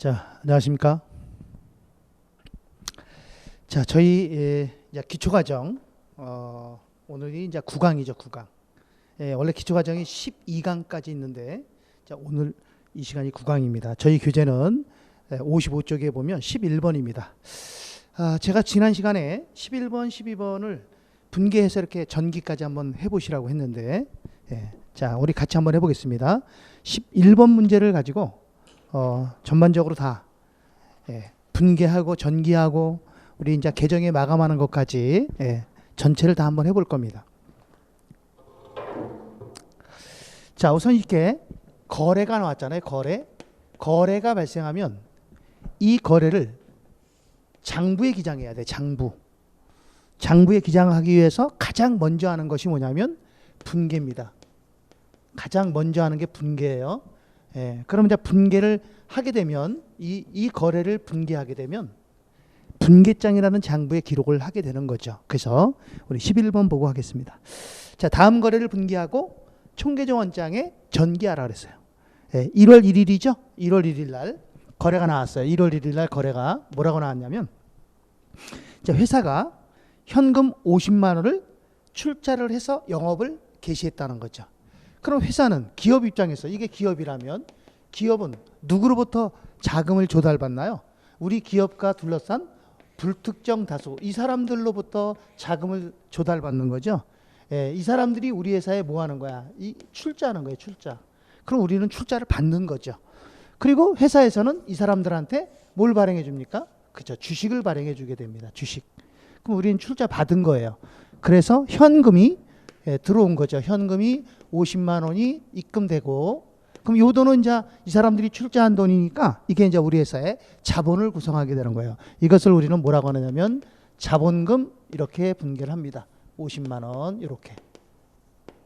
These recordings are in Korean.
자, 안녕하십니까? 자, 저희 이제 기초과정 오늘이 이제 9강이죠, 9강. 원래 기초과정이 12강까지 있는데, 자, 오늘 이 시간이 9강입니다. 저희 교재는 55쪽에 보면 11번입니다. 제가 지난 시간에 11번, 12번을 분개해서 이렇게 전기까지 한번 해보시라고 했는데, 자, 우리 같이 한번 해보겠습니다. 11번 문제를 가지고 전반적으로 다 분개하고 전기하고 우리 이제 개정에 마감하는 것까지 전체를 다 한번 해볼 겁니다. 자, 우선 이렇게 거래가 나왔잖아요. 거래가 발생하면 이 거래를 장부에 기장해야 돼. 장부에 기장하기 위해서 가장 먼저 하는 것이 뭐냐면 분개입니다. 가장 먼저 하는 게 분개예요. 그럼 이제 분개를 하게 되면 이 거래를 분개하게 되면 분개장이라는 장부에 기록을 하게 되는 거죠. 그래서 우리 11번 보고 하겠습니다. 자, 다음 거래를 분개하고 총계정원장에 전기하라 그랬어요. 1월 1일이죠. 1월 1일 날 거래가 나왔어요. 1월 1일 날 거래가 뭐라고 나왔냐면, 자, 회사가 현금 50만 원을 출자를 해서 영업을 개시했다는 거죠. 그럼 회사는 기업 입장에서, 이게 기업이라면 기업은 누구로부터 자금을 조달받나요? 우리 기업과 둘러싼 불특정 다수, 이 사람들로부터 자금을 조달받는 거죠. 이 사람들이 우리 회사에 뭐 하는 거야? 이 출자하는 거예요, 출자. 그럼 우리는 출자를 받는 거죠. 그리고 회사에서는 이 사람들한테 뭘 발행해 줍니까? 그죠, 주식을 발행해 주게 됩니다. 주식. 그럼 우리는 출자 받은 거예요. 그래서 현금이 들어온 거죠. 현금이 50만 원이 입금되고, 그럼 요 돈은 이제 이 사람들이 출자한 돈이니까 이게 이제 우리 회사의 자본을 구성하게 되는 거예요. 이것을 우리는 뭐라고 하냐면 자본금, 이렇게 분개를 합니다. 50만 원 이렇게.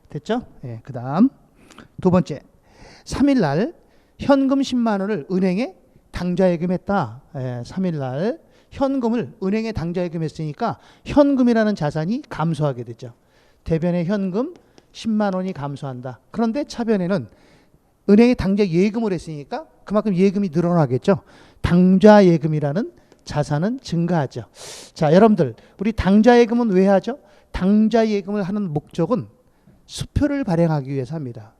됐죠? 그 다음 두 번째, 3일 날 현금 10만 원을 은행에 당좌예금했다. 3일 날 현금을 은행에 당좌예금했으니까 현금이라는 자산이 감소하게 되죠. 대변에 현금 10만 원이 감소한다. 그런데 차변에는 은행에 당좌 예금을 했으니까 그만큼 예금이 늘어나겠죠. 당좌 예금이라는 자산은 증가하죠. 자, 여러분들, 우리 당좌 예금은 왜 하죠? 당좌 예금을 하는 목적은 수표를 발행하기 위해서 합니다.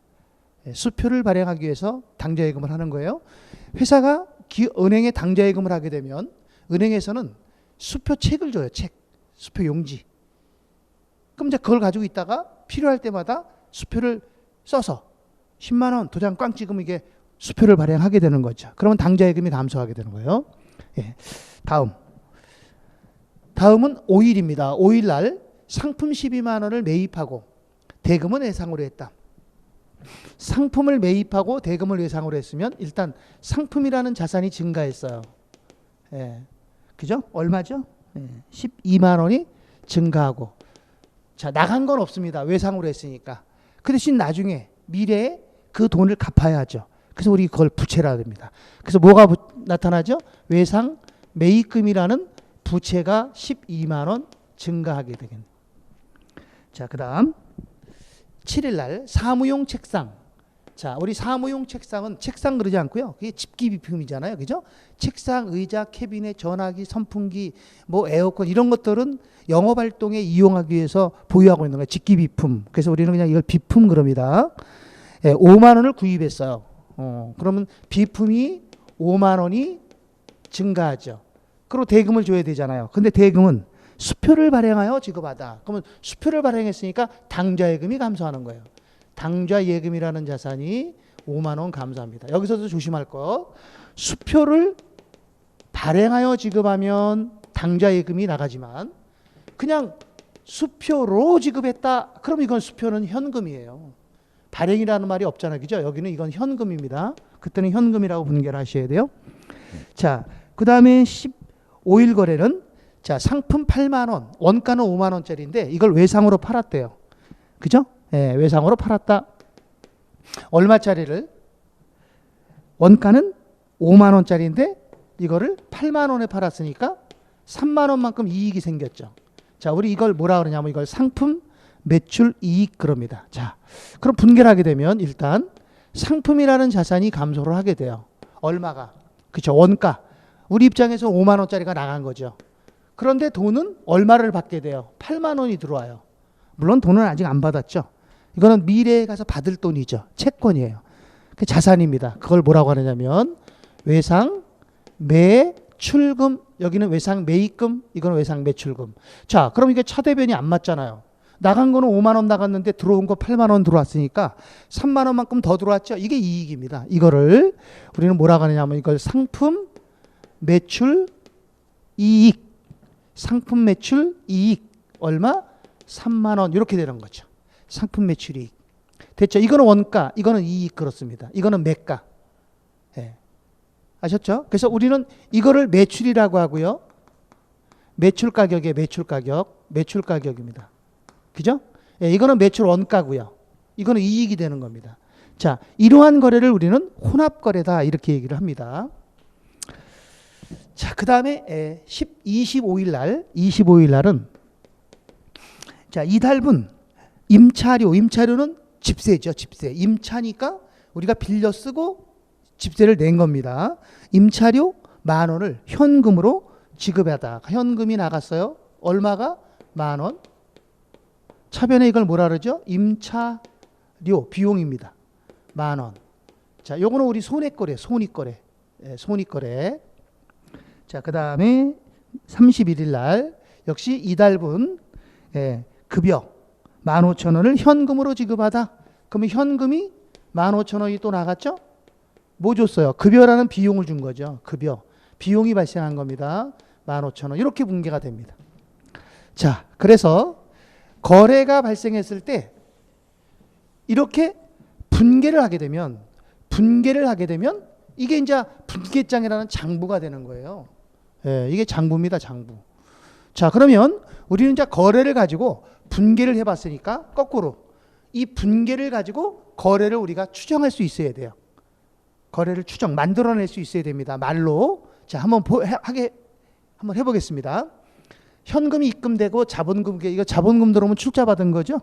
수표를 발행하기 위해서 당좌 예금을 하는 거예요. 회사가 은행에 당좌 예금을 하게 되면 은행에서는 수표책을 줘요. 책, 수표 용지. 그럼 이제 그걸 가지고 있다가 필요할 때마다 수표를 써서 10만 원 도장 꽝 찍으면 이게 수표를 발행하게 되는 거죠. 그러면 당좌예금이 감소하게 되는 거예요. 다음은 5일입니다. 5일 날 상품 12만 원을 매입하고 대금은 예상으로 했다. 상품을 매입하고 대금을 예상으로 했으면 일단 상품이라는 자산이 증가했어요. 그죠? 얼마죠? 12만 원이 증가하고, 자, 나간 건 없습니다. 외상으로 했으니까. 그 대신 나중에 미래에 그 돈을 갚아야죠. 그래서 우리 그걸 부채라 합니다. 그래서 뭐가 나타나죠? 외상 매입금이라는 부채가 12만 원 증가하게 되겠네요. 자, 그 다음 7일 날 사무용 책상. 자, 우리 사무용 책상은 책상 그러지 않고요. 그게 집기비품이잖아요. 그죠? 책상, 의자, 캐비넷, 전화기, 선풍기, 뭐 에어컨, 이런 것들은 영업 활동에 이용하기 위해서 보유하고 있는 거예요. 집기비품. 그래서 우리는 그냥 이걸 비품 그럽니다. 5만 원을 구입했어요. 그러면 비품이 5만 원이 증가하죠. 그리고 대금을 줘야 되잖아요. 근데 대금은 수표를 발행하여 지급하다. 그러면 수표를 발행했으니까 당좌예금이 감소하는 거예요. 당좌예금이라는 자산이 5만 원 감소합니다. 여기서도 조심할 거, 수표를 발행하여 지급하면 당좌예금이 나가지만 그냥 수표로 지급했다. 그럼 이건 수표는 현금이에요. 발행이라는 말이 없잖아요. 그죠? 여기는 이건 현금입니다. 그때는 현금이라고 분개를 하셔야 돼요. 자, 그 다음에 15일 거래는, 자, 상품 8만 원, 원가는 5만 원짜리인데 이걸 외상으로 팔았대요. 그죠? 외상으로 팔았다. 얼마짜리를? 원가는 5만 원짜리인데 이거를 8만 원에 팔았으니까 3만 원만큼 이익이 생겼죠. 자, 우리 이걸 뭐라 그러냐면 이걸 상품 매출 이익 그럽니다. 자, 그럼 분개를 하게 되면 일단 상품이라는 자산이 감소를 하게 돼요. 얼마가? 그렇죠. 원가. 우리 입장에서 5만 원짜리가 나간 거죠. 그런데 돈은 얼마를 받게 돼요? 8만 원이 들어와요. 물론 돈은 아직 안 받았죠. 이거는 미래에 가서 받을 돈이죠. 채권이에요. 그 자산입니다. 그걸 뭐라고 하느냐면 외상 매출금, 여기는 외상 매입금, 이거는 외상 매출금. 자, 그럼 이게 차대변이 안 맞잖아요. 나간 거는 5만 원 나갔는데 들어온 거 8만 원 들어왔으니까 3만 원만큼 더 들어왔죠. 이게 이익입니다. 이거를 우리는 뭐라고 하느냐면 이걸 상품 매출 이익, 상품 매출 이익 얼마? 3만 원 이렇게 되는 거죠. 상품 매출 이익. 됐죠? 이거는 원가, 이거는 이익 그렇습니다. 이거는 매가. 예. 아셨죠? 그래서 우리는 이거를 매출이라고 하고요. 매출 가격에 매출 가격, 매출 가격입니다. 그죠? 예, 이거는 매출 원가고요. 이거는 이익이 되는 겁니다. 자, 이러한 거래를 우리는 혼합 거래다 이렇게 얘기를 합니다. 자, 그 다음에 25일 날은 자, 이달분 임차료는 집세죠, 집세. 임차니까 우리가 빌려 쓰고 집세를 낸 겁니다. 임차료 10,000원을 현금으로 지급하다. 현금이 나갔어요. 얼마가? 10,000원. 차변에 이걸 뭐라 그러죠? 임차료 비용입니다. 10,000원. 자, 요거는 우리 손해거래, 손익거래. 예, 손익거래. 자, 그 다음에 31일 날 역시 이달분 급여 15,000원을 현금으로 지급하다. 그러면 현금이 15,000원이 또 나갔죠? 뭐 줬어요? 급여라는 비용을 준 거죠. 급여. 비용이 발생한 겁니다. 15,000원. 이렇게 분계가 됩니다. 자, 그래서 거래가 발생했을 때 이렇게 분계를 하게 되면 이게 이제 분계장이라는 장부가 되는 거예요. 예, 이게 장부입니다, 장부. 자, 그러면 우리는 이제 거래를 가지고 분계를 해봤으니까 거꾸로 이 분계를 가지고 거래를 우리가 추정할 수 있어야 돼요. 거래를 만들어낼 수 있어야 됩니다. 말로. 자, 한번 해보겠습니다. 현금이 입금되고 자본금, 이거 자본금 들어오면 출자받은 거죠.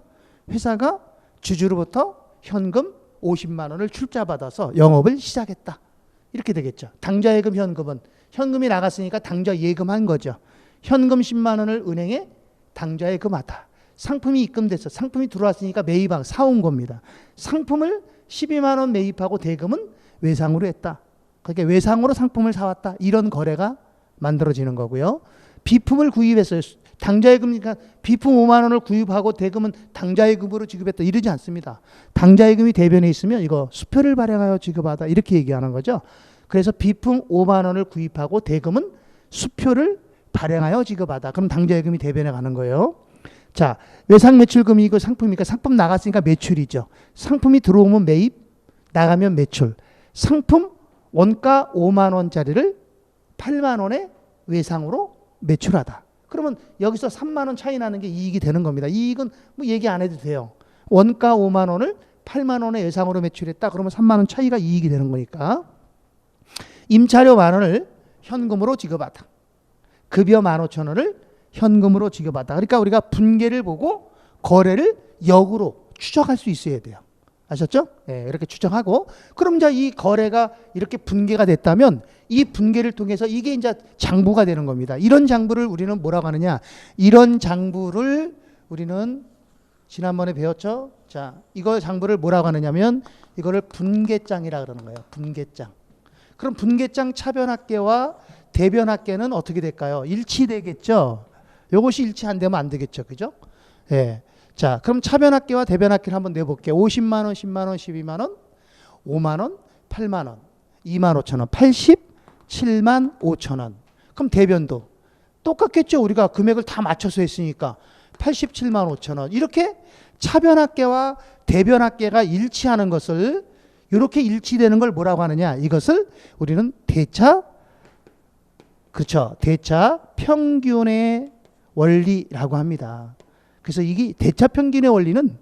회사가 주주로부터 현금 50만 원을 출자받아서 영업을 시작했다. 이렇게 되겠죠. 당좌예금 현금이 나갔으니까 당좌 예금한 거죠. 현금 10만 원을 은행에 당좌예금하다. 상품이 입금돼서 상품이 들어왔으니까 매입한 사온 겁니다. 상품을 12만 원 매입하고 대금은 외상으로 했다. 그러니까 외상으로 상품을 사왔다. 이런 거래가 만들어지는 거고요. 비품을 구입했어요. 당좌예금이니까 비품 5만 원을 구입하고 대금은 당좌예금으로 지급했다. 이러지 않습니다. 당좌예금이 대변에 있으면 이거 수표를 발행하여 지급하다. 이렇게 얘기하는 거죠. 그래서 비품 5만 원을 구입하고 대금은 수표를 발행하여 지급하다. 그럼 당좌예금이 대변에 가는 거예요. 자, 외상 매출금이 이거 상품이니까 상품 나갔으니까 매출이죠. 상품이 들어오면 매입, 나가면 매출. 상품 원가 5만 원짜리를 8만 원에 외상으로 매출하다. 그러면 여기서 3만 원 차이 나는 게 이익이 되는 겁니다. 이익은 뭐 얘기 안 해도 돼요. 원가 5만 원을 8만 원에 외상으로 매출했다. 그러면 3만 원 차이가 이익이 되는 거니까. 임차료 10,000원을 현금으로 지급하다. 급여 15,000원을 현금으로 지급하다. 그러니까 우리가 분계를 보고 거래를 역으로 추정할 수 있어야 돼요. 아셨죠? 네, 이렇게 추정하고 그럼 이제 이 거래가 이렇게 분계가 됐다면 이 분계를 통해서 이게 이제 장부가 되는 겁니다. 이런 장부를 우리는 뭐라고 하느냐? 이런 장부를 우리는 지난번에 배웠죠? 자, 이거 장부를 뭐라고 하느냐면 이거를 분계장이라 그러는 거예요. 분계장. 그럼 분계장 차변합계와 대변합계는 어떻게 될까요? 일치되겠죠? 이것이 일치 안 되면 안 되겠죠. 그죠? 예. 네. 자, 그럼 차변합계와 대변합계를 한번 내볼게요. 50만 원, 10만 원, 12만 원, 5만 원, 8만 원, 2만 5천 원, 87만 5천 원. 그럼 대변도 똑같겠죠. 우리가 금액을 다 맞춰서 했으니까 87만 5천 원. 이렇게 차변합계와 대변합계가 일치하는 것을 이렇게 일치되는 걸 뭐라고 하느냐? 이것을 우리는 대차, 그렇죠. 대차 평균의 원리라고 합니다. 그래서 이게 대차평균의 원리는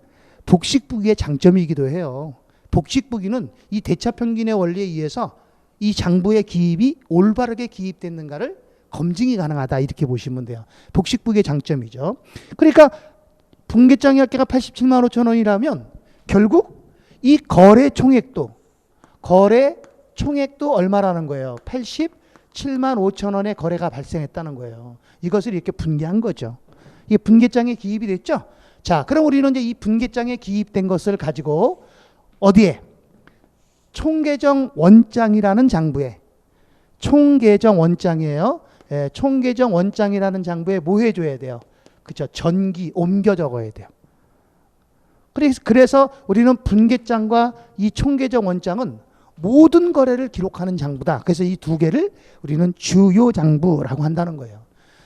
복식부기의 장점이기도 해요. 복식부기는 이 대차평균의 원리에 의해서 이 장부의 기입이 올바르게 기입됐는가를 검증이 가능하다. 이렇게 보시면 돼요. 복식부기의 장점이죠. 그러니까 분계장의 합계가 87만 5천 원이라면 결국 이 거래 총액도 총액도 얼마라는 거예요? 87만 5천 원의 거래가 발생했다는 거예요. 이것을 이렇게 분개한 거죠. 이게 분개장에 기입이 됐죠? 자, 그럼 우리는 이제 이 분개장에 기입된 것을 가지고 어디에? 총계정 원장이라는 장부에, 총계정 원장이에요. 예, 총계정 원장이라는 장부에 뭐 해줘야 돼요? 그죠? 전기 옮겨 적어야 돼요. 그래서 우리는 분계장과 이 총계정 원장은 모든 거래를 기록하는 장부다. 그래서 이 두 개를 우리는 주요 장부라고 한다는 거예요.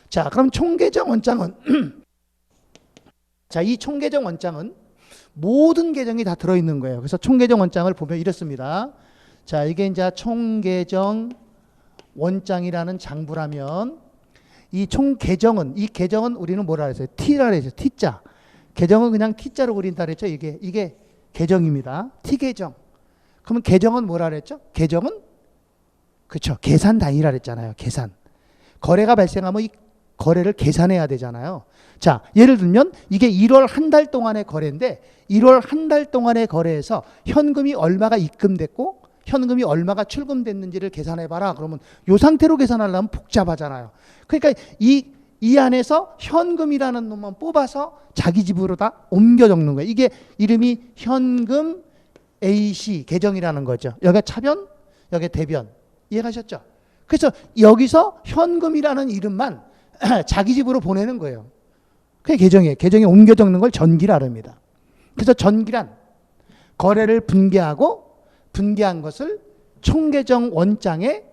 자, 그럼 총계정 원장은 자, 이 총계정 원장은 모든 계정이 다 들어있는 거예요. 그래서 총계정 원장을 보면 이렇습니다. 자, 이게 이제 총계정 원장이라는 장부라면 이 총계정은, 이 계정은 우리는 뭐라 그랬어요? T라 그랬어요. T자. 계정은 그냥 T자로 그린다 그랬죠. 이게 계정입니다. T계정. 그러면 계정은 뭐라 그랬죠? 계정은 그렇죠. 계산 단위라 그랬잖아요. 계산. 거래가 발생하면 이 거래를 계산해야 되잖아요. 자, 예를 들면 이게 1월 한 달 동안의 거래인데 1월 한 달 동안의 거래에서 현금이 얼마가 입금됐고 현금이 얼마가 출금됐는지를 계산해봐라. 그러면 이 상태로 계산하려면 복잡하잖아요. 그러니까 이 안에서 현금이라는 놈만 뽑아서 자기 집으로 다 옮겨 적는 거예요. 이게 이름이 현금 AC 계정이라는 거죠. 여기가 차변, 여기가 대변. 이해가셨죠? 그래서 여기서 현금이라는 이름만 자기 집으로 보내는 거예요. 그게 계정이에요. 계정에 옮겨 적는 걸 전기라 합니다. 그래서 전기란 거래를 분개하고 분개한 것을 총계정 원장에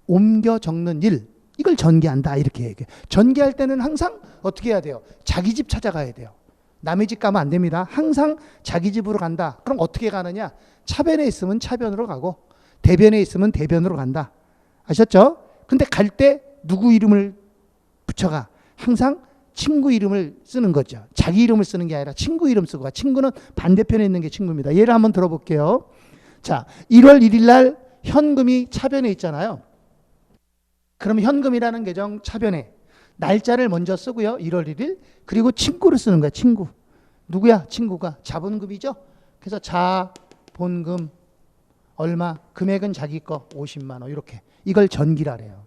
옮겨 적는 일, 이걸 전개한다 이렇게 얘기해요. 전개할 때는 항상 어떻게 해야 돼요? 자기 집 찾아가야 돼요. 남의 집 가면 안 됩니다. 항상 자기 집으로 간다. 그럼 어떻게 가느냐? 차변에 있으면 차변으로 가고 대변에 있으면 대변으로 간다. 아셨죠? 근데 갈 때 누구 이름을 붙여가? 항상 친구 이름을 쓰는 거죠. 자기 이름을 쓰는 게 아니라 친구 이름 쓰고 가. 친구는 반대편에 있는 게 친구입니다. 예를 한번 들어볼게요. 자, 1월 1일 날 현금이 차변에 있잖아요. 그럼 현금이라는 계정 차변에 날짜를 먼저 쓰고요. 1월 1일. 그리고 친구를 쓰는 거야. 친구. 누구야? 친구가. 자본금이죠. 그래서 자본금 얼마? 금액은 자기 거 50만 원 이렇게. 이걸 전기라래요.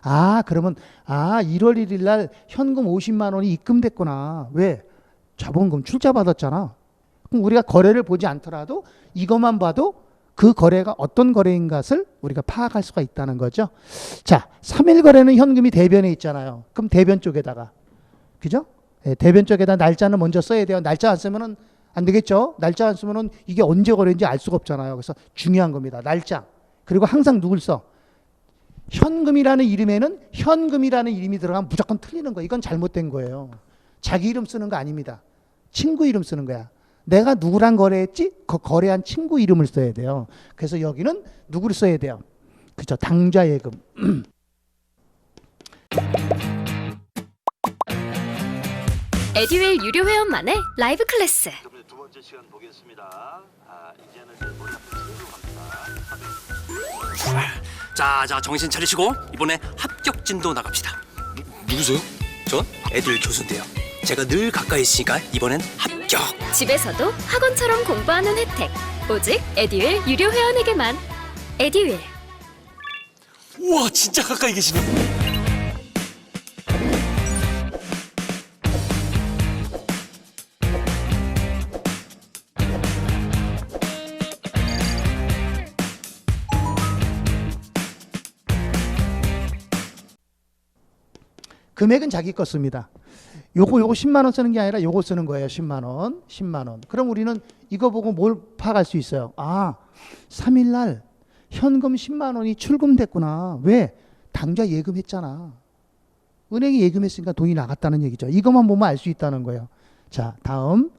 아, 그러면 1월 1일 날 현금 50만 원이 입금됐구나. 왜? 자본금 출자 받았잖아. 그럼 우리가 거래를 보지 않더라도 이것만 봐도 그 거래가 어떤 거래인 것을 우리가 파악할 수가 있다는 거죠. 자, 3일 거래는 현금이 대변에 있잖아요. 그럼 대변 쪽에다가, 그죠? 네, 대변 쪽에다 날짜는 먼저 써야 돼요. 날짜 안 쓰면은 안 되겠죠? 날짜 안 쓰면은 이게 언제 거래인지 알 수가 없잖아요. 그래서 중요한 겁니다. 날짜. 그리고 항상 누굴 써? 현금이라는 이름에는 현금이라는 이름이 들어가면 무조건 틀리는 거예요. 이건 잘못된 거예요. 자기 이름 쓰는 거 아닙니다. 친구 이름 쓰는 거야. 내가 누구랑 거래했지? 그 거래한 친구 이름을 써야 돼요. 그래서 여기는 누구를 써야 돼요? 그죠? 당좌예금. 에듀윌 유료 회원만의 라이브 클래스. 두 번째 시간 보겠습니다. 이제는 이제 머리 한번 세우러 갑니다. 자, 정신 차리시고 이번에 합격 진도 나갑시다. 누구세요? 전 애들 교수인데요. 제가 늘 가까이 있으니까 이번엔 합격. 집에서도 학원처럼 공부하는 혜택. 오직 에듀윌 유료 회원에게만. 에듀윌. 우와, 진짜 가까이 계시네. 금액은 자기 거 씁니다. 요거 10만 원 쓰는 게 아니라 요거 쓰는 거예요. 10만 원. 10만 원. 그럼 우리는 이거 보고 뭘 파악할 수 있어요? 3일 날 현금 10만 원이 출금됐구나. 왜? 당좌 예금했잖아. 은행에 예금했으니까 돈이 나갔다는 얘기죠. 이것만 보면 알 수 있다는 거예요. 자, 다음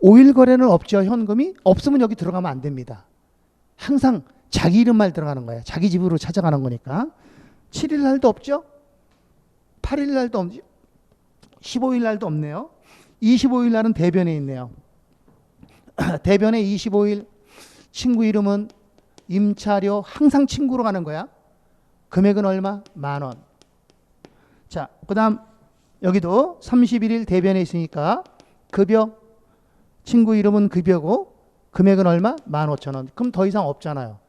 5일 거래는 없죠. 현금이 없으면 여기 들어가면 안 됩니다. 항상 자기 이름만 들어가는 거예요. 자기 집으로 찾아가는 거니까. 7일 날도 없죠. 8일 날도 없죠. 15일 날도 없네요. 25일 날은 대변에 있네요. 대변에 25일 친구 이름은 임차료. 항상 친구로 가는 거야. 금액은 얼마? 10,000원. 자, 그 다음 여기도 31일 대변에 있으니까 급여. 친구 이름은 급여고 금액은 얼마? 15,000원. 그럼 더 이상 없잖아요.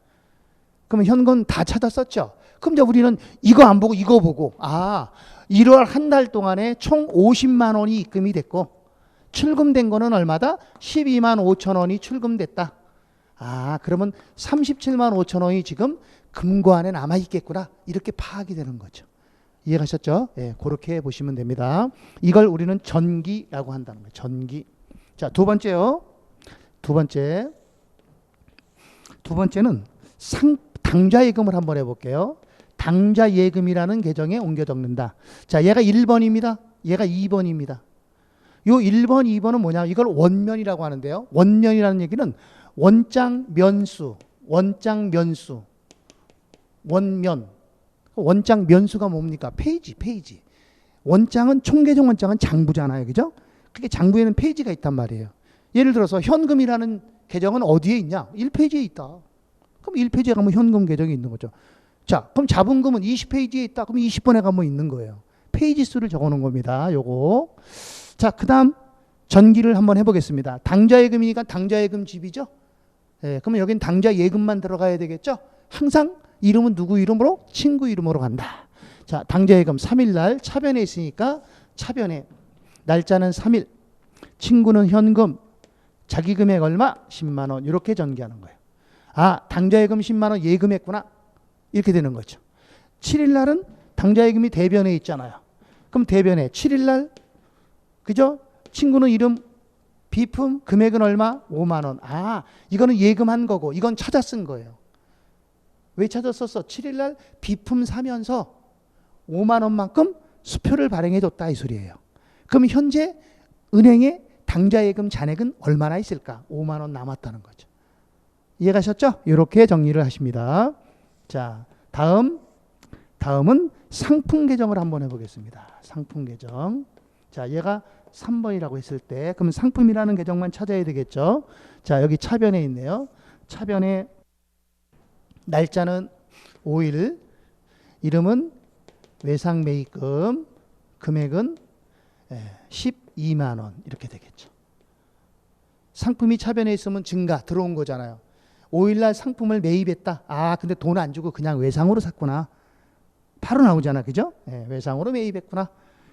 그러면 현금 다 찾았었죠. 그럼 이제 우리는 이거 안 보고 이거 보고 1월 한 달 동안에 총 50만 원이 입금이 됐고 출금된 거는 얼마다? 12만 5천 원이 출금됐다. 그러면 37만 5천 원이 지금 금고 안에 남아 있겠구나. 이렇게 파악이 되는 거죠. 이해가셨죠? 예, 그렇게 보시면 됩니다. 이걸 우리는 전기라고 한다는 거예요. 전기. 자, 두 번째요. 두 번째는 당좌 예금을 한번 해볼게요. 당좌 예금이라는 계정에 옮겨 적는다. 자, 얘가 1번입니다. 얘가 2번입니다. 요 1번, 2번은 뭐냐? 이걸 원면이라고 하는데요. 원면이라는 얘기는 원장 면수, 원면. 원장 면수가 뭡니까? 페이지. 원장은 총계정 원장은 장부잖아요. 그죠? 그게 장부에는 페이지가 있단 말이에요. 예를 들어서 현금이라는 계정은 어디에 있냐? 1페이지에 있다. 그럼 1페이지에 가면 현금 계정이 있는 거죠. 자, 그럼 자본금은 20페이지에 있다. 그럼 20번에 가면 있는 거예요. 페이지 수를 적어 놓은 겁니다. 요거. 자, 그다음 전기를 한번 해보겠습니다. 당좌 예금이니까 당좌 예금 집이죠. 예, 그러면 여긴 당좌 예금만 들어가야 되겠죠. 항상 이름은 누구 이름으로? 친구 이름으로 간다. 자, 당좌 예금 3일날 차변에 있으니까 차변에 날짜는 3일, 친구는 현금, 자기 금액 얼마? 10만 원. 이렇게 전개하는 거예요. 당좌 예금 10만 원 예금했구나. 이렇게 되는 거죠. 7일날은 당좌 예금이 대변에 있잖아요. 그럼 대변에 7일날 그죠? 친구는 이름 비품 금액은 얼마? 5만 원. 이거는 예금한 거고 이건 찾아 쓴 거예요. 왜 찾아 썼어? 7일날 비품 사면서 5만 원만큼 수표를 발행해 줬다 이 소리예요. 그럼 현재 은행에 당좌 예금 잔액은 얼마나 있을까? 5만 원 남았다는 거죠. 이해가셨죠? 이렇게 정리를 하십니다. 자, 다음은 상품 계정을 한번 해보겠습니다. 상품 계정. 자, 얘가 3번이라고 했을 때 그럼 상품이라는 계정만 찾아야 되겠죠. 자, 여기 차변에 있네요. 차변에 날짜는 5일, 이름은 외상매입금, 금액은 12만 원 이렇게 되겠죠. 상품이 차변에 있으면 증가 들어온 거잖아요. 5일날 상품을 매입했다. 근데 돈 안 주고 그냥 외상으로 샀구나. 바로 나오잖아. 그죠? 외상으로 매입했구나.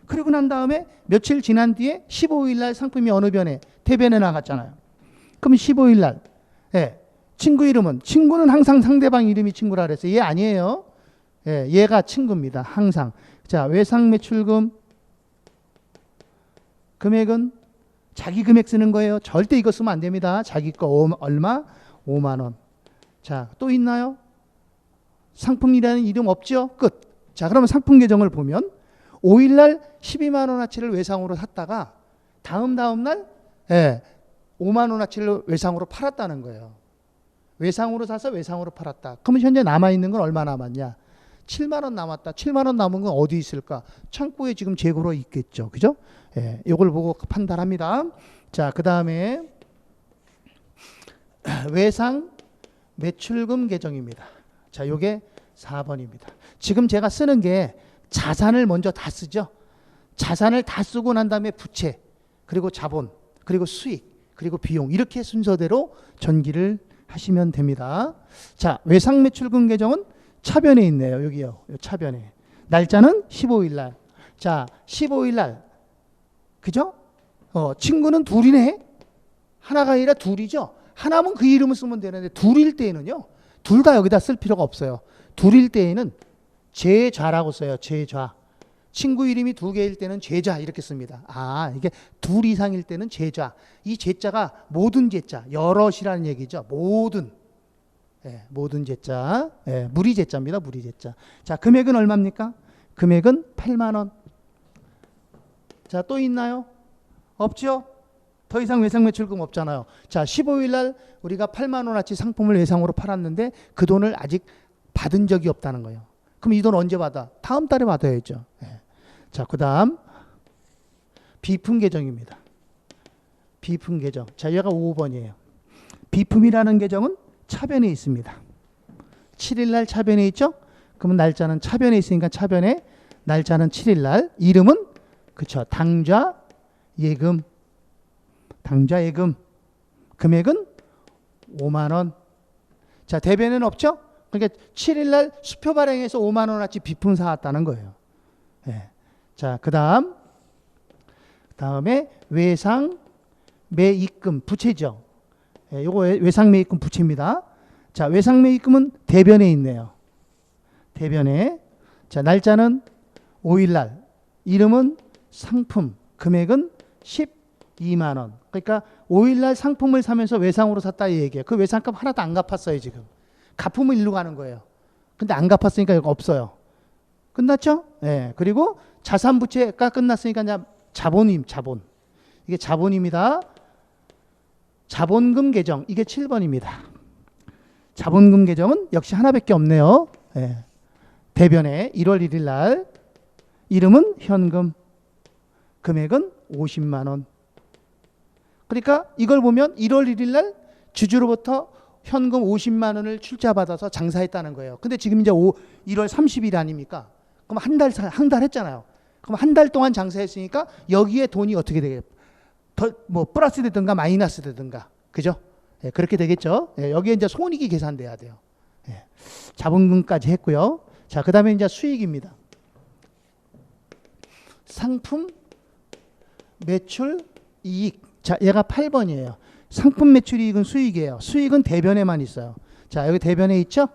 그리고 난 다음에 며칠 지난 뒤에 15일날 상품이 어느 변에? 대변에 나갔잖아요. 그럼 15일날 친구 이름은 친구는 항상 상대방 이름이 친구라 그랬어요. 얘 아니에요. 얘가 친구입니다. 항상. 자, 외상 매출금 금액은 자기 금액 쓰는 거예요. 절대 이거 쓰면 안 됩니다. 자기 거 얼마? 5만 원. 자, 또 있나요? 상품이라는 이름 없죠? 끝. 자, 그러면 상품 계정을 보면 5일날 12만 원어치를 외상으로 샀다가 다음 날 5만 원어치를 외상으로 팔았다는 거예요. 외상으로 사서 외상으로 팔았다. 그러면 현재 남아있는 건 얼마 남았냐? 7만 원 남았다. 7만 원 남은 건 어디 있을까? 창고에 지금 재고로 있겠죠. 그죠? 이걸 보고 판단합니다. 자, 그 다음에 외상 매출금 계정입니다. 자, 요게 4번입니다. 지금 제가 쓰는 게 자산을 먼저 다 쓰죠. 자산을 다 쓰고 난 다음에 부채, 그리고 자본, 그리고 수익, 그리고 비용 이렇게 순서대로 전기를 하시면 됩니다. 자, 외상 매출금 계정은 차변에 있네요. 여기요. 차변에. 날짜는 15일 날. 자, 15일 날. 그죠? 친구는 둘이네. 하나가 아니라 둘이죠. 하나면 그 이름을 쓰면 되는데 둘일 때에는요. 둘 다 여기다 쓸 필요가 없어요. 둘일 때에는 제좌라고 써요. 제좌. 친구 이름이 두 개일 때는 제좌 이렇게 씁니다. 이게 둘 이상일 때는 제좌. 이 제자가 모든 제자, 여럿이라는 얘기죠. 모든 제자. 무리 제자입니다. 무리 제자. 자, 금액은 얼마입니까? 금액은 8만 원. 자, 또 있나요? 없죠? 더 이상 외상 매출금 없잖아요. 자, 15일 날 우리가 8만 원어치 상품을 외상으로 팔았는데 그 돈을 아직 받은 적이 없다는 거예요. 그럼 이 돈 언제 받아? 다음 달에 받아야죠. 자, 그 다음 비품 계정입니다. 비품 계정. 자, 얘가 5번이에요. 비품이라는 계정은 차변에 있습니다. 7일 날 차변에 있죠? 그러면 날짜는 차변에 있으니까 차변에 날짜는 7일 날. 이름은 그쵸. 당좌 예금. 당좌 예금. 금액은 5만 원. 자, 대변에는 없죠? 그러니까 7일 날 수표 발행해서 5만 원어치 비품 사왔다는 거예요. 예. 자, 다음에 외상 매입금 부채죠. 예, 요거 외상 매입금 부채입니다. 자, 외상 매입금은 대변에 있네요. 대변에. 자, 날짜는 5일 날. 이름은 상품. 금액은 12만 원. 그러니까 5일 날 상품을 사면서 외상으로 샀다 이 얘기예요. 그 외상값 하나도 안 갚았어요, 지금. 갚으면 일로 가는 거예요. 근데 안 갚았으니까 이거 없어요. 끝났죠? 예. 그리고 자산 부채가 끝났으니까 이제 자본. 이게 자본입니다. 자본금 계정. 이게 7번입니다. 자본금 계정은 역시 하나밖에 없네요. 예. 대변에 1월 1일 날. 이름은 현금. 금액은 50만 원. 그러니까 이걸 보면 1월 1일 날 주주로부터 현금 50만 원을 출자받아서 장사했다는 거예요. 근데 지금 이제 1월 30일 아닙니까? 그럼 한 달 했잖아요. 그럼 한 달 동안 장사했으니까 여기에 돈이 어떻게 되겠어요? 뭐 플러스 되든가 마이너스 되든가. 그죠? 예, 그렇게 되겠죠. 예, 여기에 이제 손익이 계산돼야 돼요. 예, 자본금까지 했고요. 자, 그다음에 이제 수익입니다. 상품 매출 이익. 자, 얘가 8번이에요. 상품 매출 이익은 수익이에요. 수익은 대변에만 있어요. 자, 여기 대변에 있죠?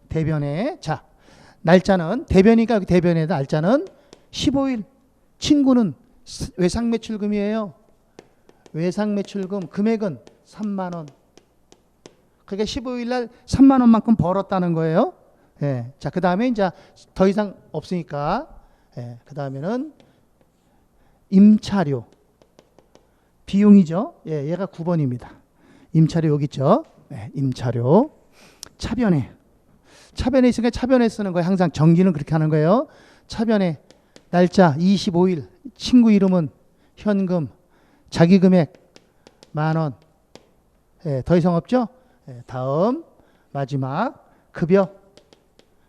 대변에. 자, 날짜는 대변이가 여기 대변에 날짜는 15일. 친구는 외상 매출금이에요. 외상 매출금 금액은 3만 원. 그러니까 15일 날 3만 원만큼 벌었다는 거예요. 예. 자, 그다음에 이제 더 이상 없으니까 예. 그다음에는 임차료. 비용이죠. 예, 얘가 9번입니다. 임차료 여기 있죠. 네, 임차료. 차변에. 차변에 있으니까 차변에 쓰는 거예요. 항상 정기는 그렇게 하는 거예요. 차변에 날짜 25일. 친구 이름은 현금. 자기 금액 10,000원. 예, 더 이상 없죠? 예, 다음 마지막 급여.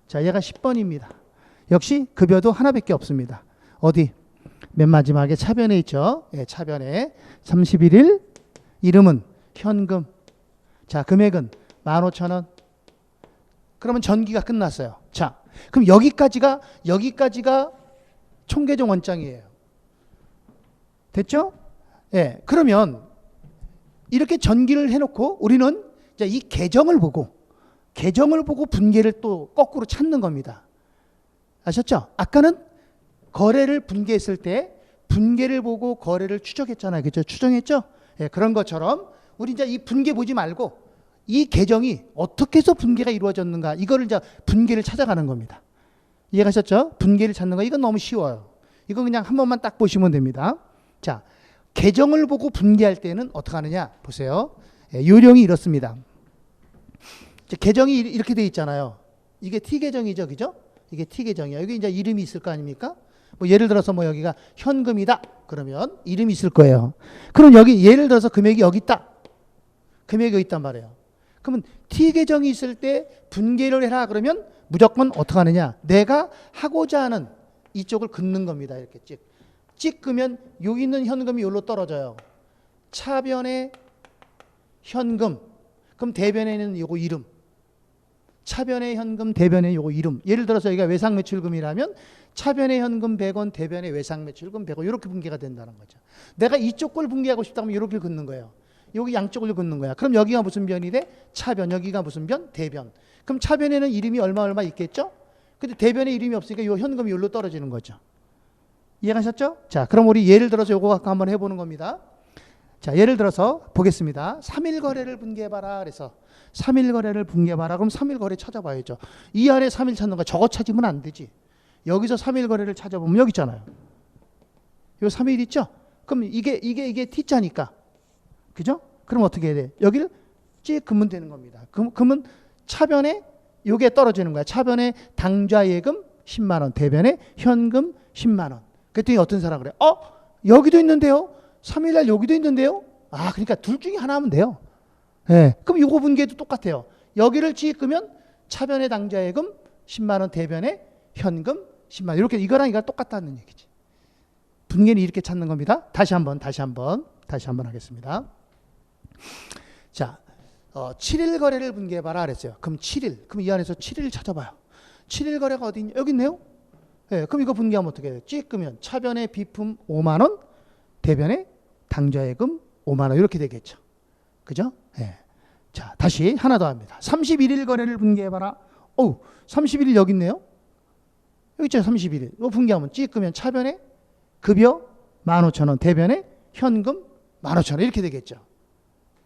자, 얘가 10번입니다. 역시 급여도 하나밖에 없습니다. 어디? 맨 마지막에 차변에 있죠. 예, 차변에 31일. 이름은 현금. 자, 금액은 15,000원. 그러면 전기가 끝났어요. 자, 그럼 여기까지가 총계정 원장이에요. 됐죠? 예, 그러면 이렇게 전기를 해놓고 우리는 이제 이 계정을 보고 분계를 또 거꾸로 찾는 겁니다. 아셨죠? 아까는 거래를 분계했을 때 분계를 보고 거래를 추적했잖아요. 그죠? 추정했죠? 예, 그런 것처럼 우리 이제 이 분계 보지 말고 이 계정이 어떻게 해서 분계가 이루어졌는가 이거를 이제 분계를 찾아가는 겁니다. 이해가셨죠? 분계를 찾는 거 이건 너무 쉬워요. 이거 그냥 한 번만 딱 보시면 됩니다. 자, 계정을 보고 분계할 때는 어떻게 하느냐 보세요. 예, 요령이 이렇습니다. 계정이 이렇게 돼 있잖아요. 이게 T 계정이죠, 그죠? 이게 T 계정이야. 여기 이제 이름이 있을 거 아닙니까? 뭐 예를 들어서 뭐 여기가 현금이다. 그러면 이름이 있을 거예요. 그럼 여기 예를 들어서 금액이 여기 있다. 금액이 여기 있단 말이에요. 그러면 T 계정이 있을 때 분계를 해라 그러면 무조건 어떻게 하느냐? 내가 하고자 하는 이쪽을 긋는 겁니다. 이렇게 찍으면 여기 있는 현금이 여기로 떨어져요. 차변에 현금. 그럼 대변에는 요거 이름. 차변의 현금, 대변의 요거 이름. 예를 들어서 여기가 외상매출금이라면 차변의 현금 100원, 대변의 외상매출금 100원 이렇게 분계가 된다는 거죠. 내가 이쪽 걸 분계하고 싶다면 이렇게 긋는 거예요. 여기 양쪽을 긋는 거야. 그럼 여기가 무슨 변이 돼? 차변. 여기가 무슨 변? 대변. 그럼 차변에는 이름이 얼마 있겠죠? 근데 대변에 이름이 없으니까 요 현금이 여기로 떨어지는 거죠. 이해가셨죠? 자, 그럼 우리 예를 들어서 요거 갖고 한번 해보는 겁니다. 자, 예를 들어서 보겠습니다. 3일 거래를 분계해봐라. 그래서 3일 거래를 분계해봐라. 그럼 3일 거래 찾아봐야죠. 이 안에 3일 찾는 거 저거 찾으면 안 되지. 여기서 3일 거래를 찾아보면 여기 있잖아요. 요 3일 있죠? 그럼 이게 T자니까. 그죠? 그럼 어떻게 해야 돼? 여기를 찍 긋면 되는 겁니다. 그러면 차변에 요게 떨어지는 거야. 차변에 당좌 예금 10만 원, 대변에 현금 10만 원. 그랬더니 어떤 사람 그래? 여기도 있는데요? 3일 날 여기도 있는데요? 아, 그러니까 둘 중에 하나 하면 돼요. 예. 그럼 요거 분계도 똑같아요. 여기를 찍으면 차변에 당좌 예금 10만 원, 대변에 현금 10만 원. 이렇게 이거랑 이거랑 똑같다는 얘기지. 분계는 이렇게 찾는 겁니다. 다시 한번 하겠습니다. 자, 7일 거래를 분개해봐라 그랬어요. 그럼 7일. 그럼 이 안에서 7일 찾아봐요. 7일 거래가 어디 있냐? 여기 있네요. 예, 그럼 이거 분개하면 어떻게 돼요? 찍으면 차변의 비품 5만 원, 대변의 당좌예금 5만 원 이렇게 되겠죠. 그죠? 예. 자, 다시 하나 더 합니다. 31일 거래를 분개해봐라. 31일 여기 있네요. 여기 있죠. 31일. 이거 분개하면 찍으면 차변의 급여 15,000원, 대변의 현금 15,000원 이렇게 되겠죠.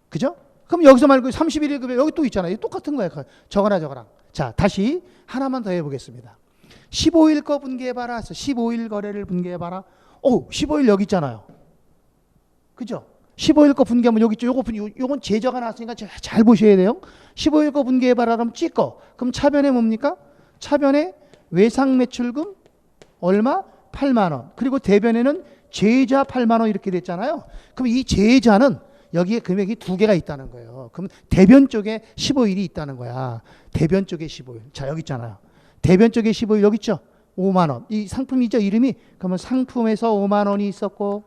그죠? 그럼 여기서 말고 31일 급여 여기 또 있잖아요. 똑같은 거예요. 저거나 저거랑. 자, 다시 하나만 더 해보겠습니다. 15일 거 분개해봐라. 15일 거래를 분개해봐라. 15일 여기 있잖아요. 그죠? 15일 거 분개하면 여기 있죠. 요건 제저가 나왔으니까 잘 보셔야 돼요. 15일 거 분개해봐라. 그럼 찍어. 그럼 차변에 뭡니까? 차변에 외상 매출금 얼마? 8만 원. 그리고 대변에는 제자 8만 원 이렇게 됐잖아요. 그럼 이 제자는 여기에 금액이 두 개가 있다는 거예요. 그럼 대변 쪽에 15일이 있다는 거야. 대변 쪽에 15일. 자, 여기 있잖아요. 대변 쪽에 15일 여기 있죠. 5만 원. 이 상품이죠, 이름이. 그러면 상품에서 5만 원이 있었고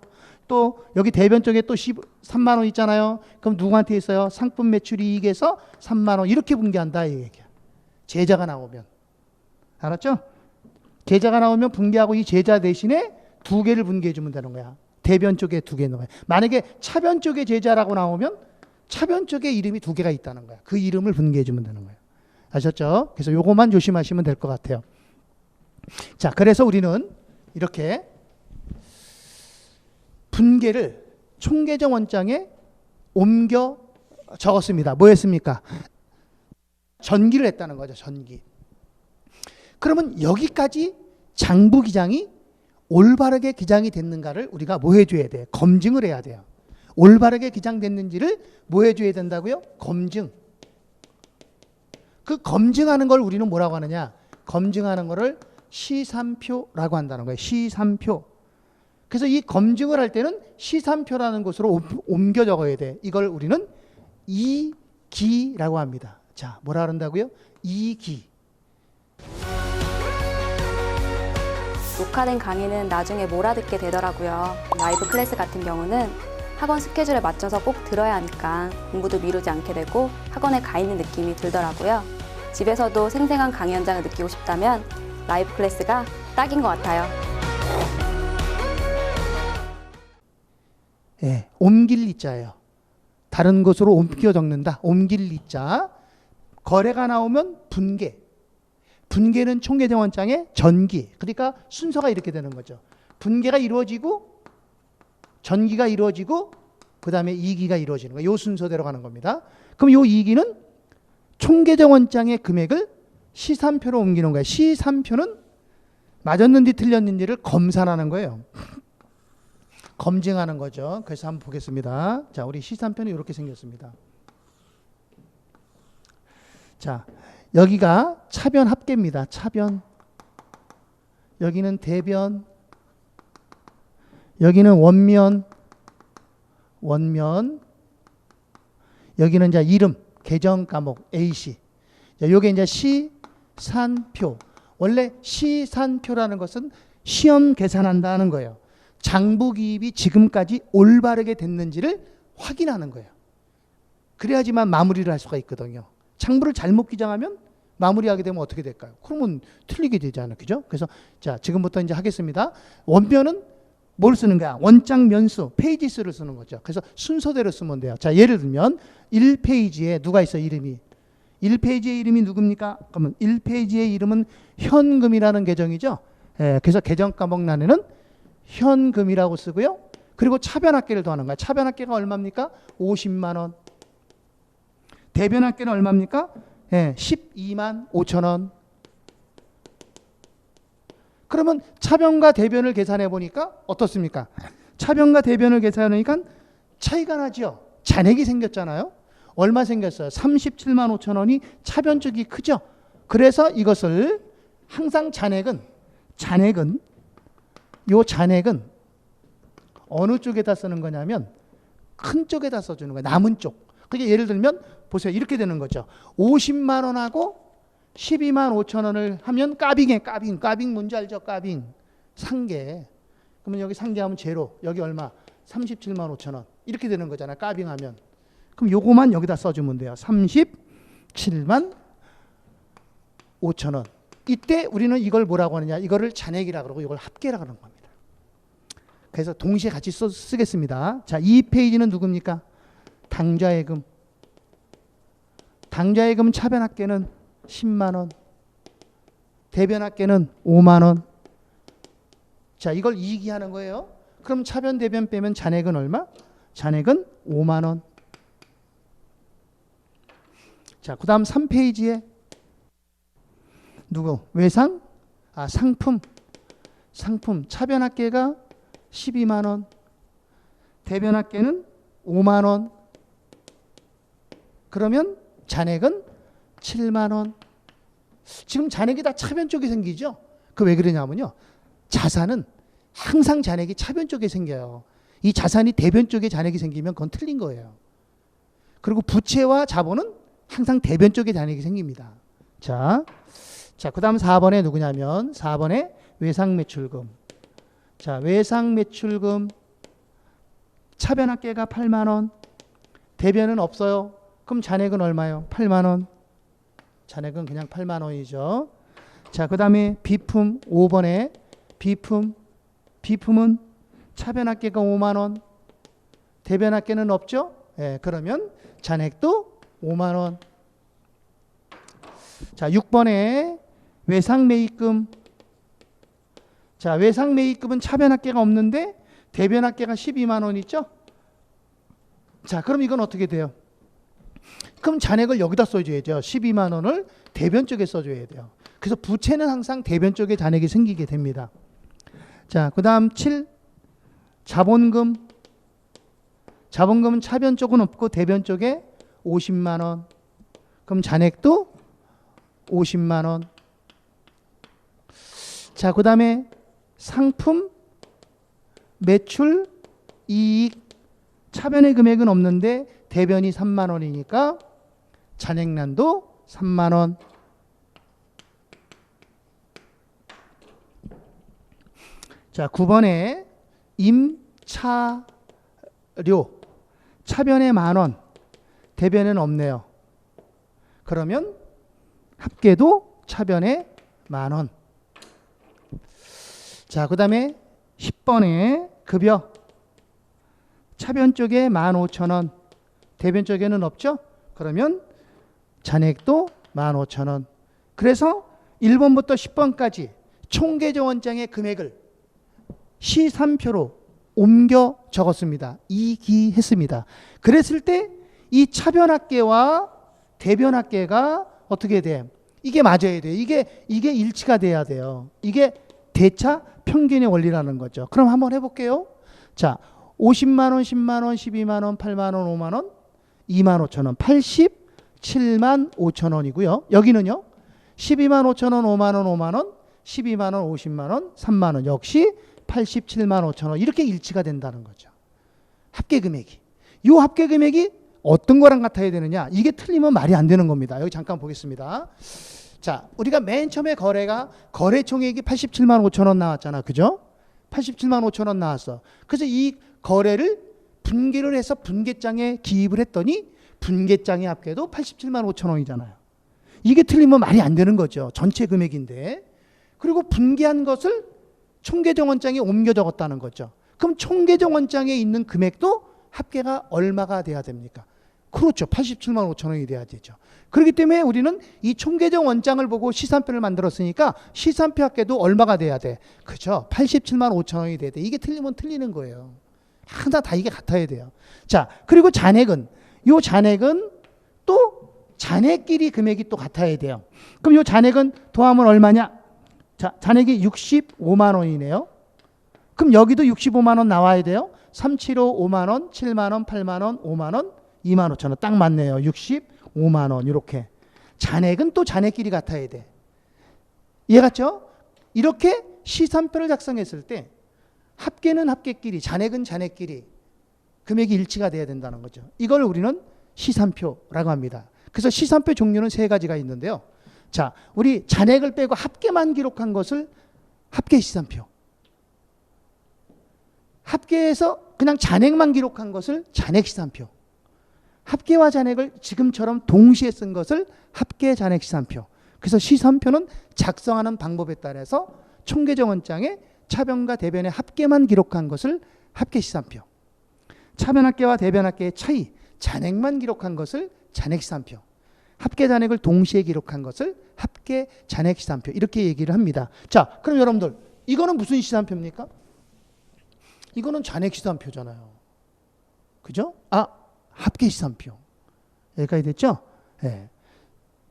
또 여기 대변 쪽에 또 3만 원 있잖아요. 그럼 누구한테 있어요? 상품 매출 이익에서 3만 원 이렇게 분개한다 이 얘기야. 제자가 나오면. 알았죠? 제자가 나오면 분개하고 이 제자 대신에 두 개를 분개해 주면 되는 거야. 대변 쪽에 두 개 있는 거야. 만약에 차변 쪽에 제자라고 나오면 차변 쪽에 이름이 두 개가 있다는 거야. 그 이름을 분개해 주면 되는 거예요. 아셨죠? 그래서 요거만 조심하시면 될 것 같아요. 자, 그래서 우리는 이렇게 분개를 총계정 원장에 옮겨 적었습니다. 뭐 했습니까? 전기를 했다는 거죠. 전기. 그러면 여기까지 장부 기장이 올바르게 기장이 됐는가를 우리가 뭐 해줘야 돼요? 검증을 해야 돼요. 올바르게 기장됐는지를 뭐 해줘야 된다고요? 검증. 그 검증하는 걸 우리는 뭐라고 하느냐? 검증하는 거를 시산표라고 한다는 거예요. 시산표. 그래서 이 검증을 할 때는 시산표라는 곳으로 옮겨 적어야 돼. 이걸 우리는 이기라고 합니다. 자, 뭐라 그런다고요? 이기. 녹화된 강의는 나중에 몰아듣게 되더라고요. 라이브 클래스 같은 경우는 학원 스케줄에 맞춰서 꼭 들어야 하니까 공부도 미루지 않게 되고 학원에 가 있는 느낌이 들더라고요. 집에서도 생생한 강의 현장을 느끼고 싶다면 라이브 클래스가 딱인 것 같아요. 예, 옮길 리자예요. 다른 곳으로 옮겨 적는다. 옮길 리자. 거래가 나오면 분개. 분개는 총계정 원장의 전기. 그러니까 순서가 이렇게 되는 거죠. 분개가 이루어지고 전기가 이루어지고 그 다음에 이기가 이루어지는 거예요. 이 순서대로 가는 겁니다. 그럼 이 이기는 총계정 원장의 금액을 시산표로 옮기는 거예요. 시산표는 맞았는지 틀렸는지를 검산하는 거예요. 검증하는 거죠. 그래서 한번 보겠습니다. 자, 우리 시산표는 이렇게 생겼습니다. 자, 여기가 차변 합계입니다. 차변. 여기는 대변. 여기는 원면. 원면. 여기는 이제 이름, 계정 과목 A씨. 자, 요게 이제 시산표. 원래 시산표라는 것은 시험 계산한다는 거예요. 장부 기입이 지금까지 올바르게 됐는지를 확인하는 거예요. 그래야지만 마무리를 할 수가 있거든요. 장부를 잘못 기장하면 마무리하게 되면 어떻게 될까요? 그러면 틀리게 되잖아요. 그죠? 그래서 자, 지금부터 이제 하겠습니다. 원변은 뭘 쓰는 거야? 원장 면수, 페이지 수를 쓰는 거죠. 그래서 순서대로 쓰면 돼요. 자, 예를 들면 1페이지에 누가 있어? 이름이. 1페이지의 이름이 누굽니까? 그러면 1페이지의 이름은 현금이라는 계정이죠. 예, 그래서 계정 과목란에는 현금이라고 쓰고요. 그리고 차변합계를 더하는 거야. 차변합계가 얼마입니까? 50만 원. 대변합계는 얼마입니까? 예, 12만 5천 원. 그러면 차변과 대변을 계산해 보니까 어떻습니까? 차변과 대변을 계산하니까 차이가 나죠. 잔액이 생겼잖아요. 얼마 생겼어요? 37만 5천 원이 차변 쪽이 크죠. 그래서 이것을 항상 잔액은 요 잔액은 어느 쪽에다 쓰는 거냐면 큰 쪽에다 써주는 거예요. 남은 쪽. 그게 예를 들면 보세요. 이렇게 되는 거죠. 50만 원하고 12만 5천 원을 하면 까빙에 까빙 뭔지 알죠? 까빙. 상계. 그러면 여기 상계하면 제로. 여기 얼마? 37만 5천 원. 이렇게 되는 거잖아요. 까빙하면. 그럼 요거만 여기다 써주면 돼요. 37만 5천 원. 이때 우리는 이걸 뭐라고 하느냐? 이거를 잔액이라 그러고 이걸 합계라 그러는 겁니다. 그래서 동시에 같이 쓰겠습니다. 자, 이 페이지는 누굽니까? 당좌예금. 당좌예금 차변합계는 10만 원. 대변합계는 5만 원. 자, 이걸 이기하는 거예요. 그럼 차변 대변 빼면 잔액은 얼마? 잔액은 5만 원. 자, 그다음 3페이지에 누구? 외상? 상품. 상품 차변합계가 12만 원. 대변합계는 5만 원. 그러면 잔액은 7만 원. 지금 잔액이 다 차변 쪽에 생기죠? 그 왜 그러냐면요. 자산은 항상 잔액이 차변 쪽에 생겨요. 이 자산이 대변 쪽에 잔액이 생기면 그건 틀린 거예요. 그리고 부채와 자본은 항상 대변 쪽에 잔액이 생깁니다. 자, 그다음 4번에 누구냐면 4번에 외상매출금. 자, 외상매출금 차변합계가 8만 원. 대변은 없어요. 그럼 잔액은 얼마요? 8만 원. 잔액은 그냥 8만 원이죠. 자, 그다음에 비품 5번에 비품은 차변합계가 5만 원. 대변합계는 없죠? 예, 그러면 잔액도 5만 원. 자, 6번에 외상매입금. 자, 외상매입금은 차변합계가 없는데 대변합계가 12만 원 있죠? 자, 그럼 이건 어떻게 돼요? 그럼 잔액을 여기다 써줘야죠. 12만 원을 대변 쪽에 써줘야 돼요. 그래서 부채는 항상 대변 쪽에 잔액이 생기게 됩니다. 자, 그 다음 7. 자본금. 자본금은 차변 쪽은 없고 대변 쪽에 50만 원. 그럼 잔액도 50만 원. 자, 그 다음에 상품, 매출, 이익. 차변의 금액은 없는데 대변이 3만 원이니까 잔액난도 3만 원. 자, 9번에 임차료. 차변에 만 원, 대변은 없네요. 그러면 합계도 차변에 만 원. 자, 그 다음에 10번에 급여. 차변 쪽에 15,000원, 대변 쪽에는 없죠? 그러면 잔액도 15,000원. 그래서 1번부터 10번까지 총계정원장의 금액을 시산표로 옮겨 적었습니다. 이기했습니다. 그랬을 때 이 차변합계와 대변합계가 어떻게 돼? 이게 맞아야 돼요. 이게 일치가 돼야 돼요. 이게 대차 평균의 원리라는 거죠. 그럼 한번 해볼게요. 자, 50만 원, 10만 원, 12만 원, 8만 원, 5만 원, 2만 5천 원, 87만 5천 원이고요. 여기는요. 12만 5천 원, 5만 원, 5만 원, 12만 원, 50만 원, 3만 원. 역시 87만 5천 원. 이렇게 일치가 된다는 거죠. 합계 금액이. 이 합계 금액이 어떤 거랑 같아야 되느냐? 이게 틀리면 말이 안 되는 겁니다. 여기 잠깐 보겠습니다. 자, 우리가 맨 처음에 거래총액이 87만 5천 원 나왔잖아. 그죠? 87만 5천 원 나왔어. 그래서 이 거래를 분기를 해서 분계장에 기입을 했더니 분계장의 합계도 87만 5천 원이잖아요. 이게 틀리면 말이 안 되는 거죠. 전체 금액인데. 그리고 분계한 것을 총계정원장에 옮겨 적었다는 거죠. 그럼 총계정원장에 있는 금액도 합계가 얼마가 돼야 됩니까? 그렇죠. 87만 5천 원이 돼야 되죠. 그렇기 때문에 우리는 이 총계정원장을 보고 시산표를 만들었으니까 시산표 합계도 얼마가 돼야 돼? 그죠? 87만 5천 원이 돼야 돼. 이게 틀리면 틀리는 거예요. 항상 다 이게 같아야 돼요. 자, 그리고 잔액은, 요 잔액은 또 잔액끼리 금액이 또 같아야 돼요. 그럼 요 잔액은 더하면 얼마냐? 자, 잔액이 65만 원이네요. 그럼 여기도 65만 원 나와야 돼요. 375 5만 원, 7만 원, 8만 원, 5만 원, 2만 5천 원. 딱 맞네요. 65만 원 이렇게. 잔액은 또 잔액끼리 같아야 돼. 이해 갔죠? 이렇게 시산표를 작성했을 때 합계는 합계끼리, 잔액은 잔액끼리 금액이 일치가 돼야 된다는 거죠. 이걸 우리는 시산표라고 합니다. 그래서 시산표 종류는 세 가지가 있는데요. 자, 우리 잔액을 빼고 합계만 기록한 것을 합계 시산표. 합계에서 그냥 잔액만 기록한 것을 잔액 시산표. 합계와 잔액을 지금처럼 동시에 쓴 것을 합계 잔액 시산표. 그래서 시산표는 작성하는 방법에 따라서 총계정원장에 차변과 대변의 합계만 기록한 것을 합계 시산표. 차변합계와 대변합계의 차이, 잔액만 기록한 것을 잔액 시산표. 합계 잔액을 동시에 기록한 것을 합계 잔액 시산표. 이렇게 얘기를 합니다. 자, 그럼 여러분들 이거는 무슨 시산표입니까? 이거는 잔액 시산표잖아요. 그죠? 합계 시산표. 여기까지 됐죠? 예.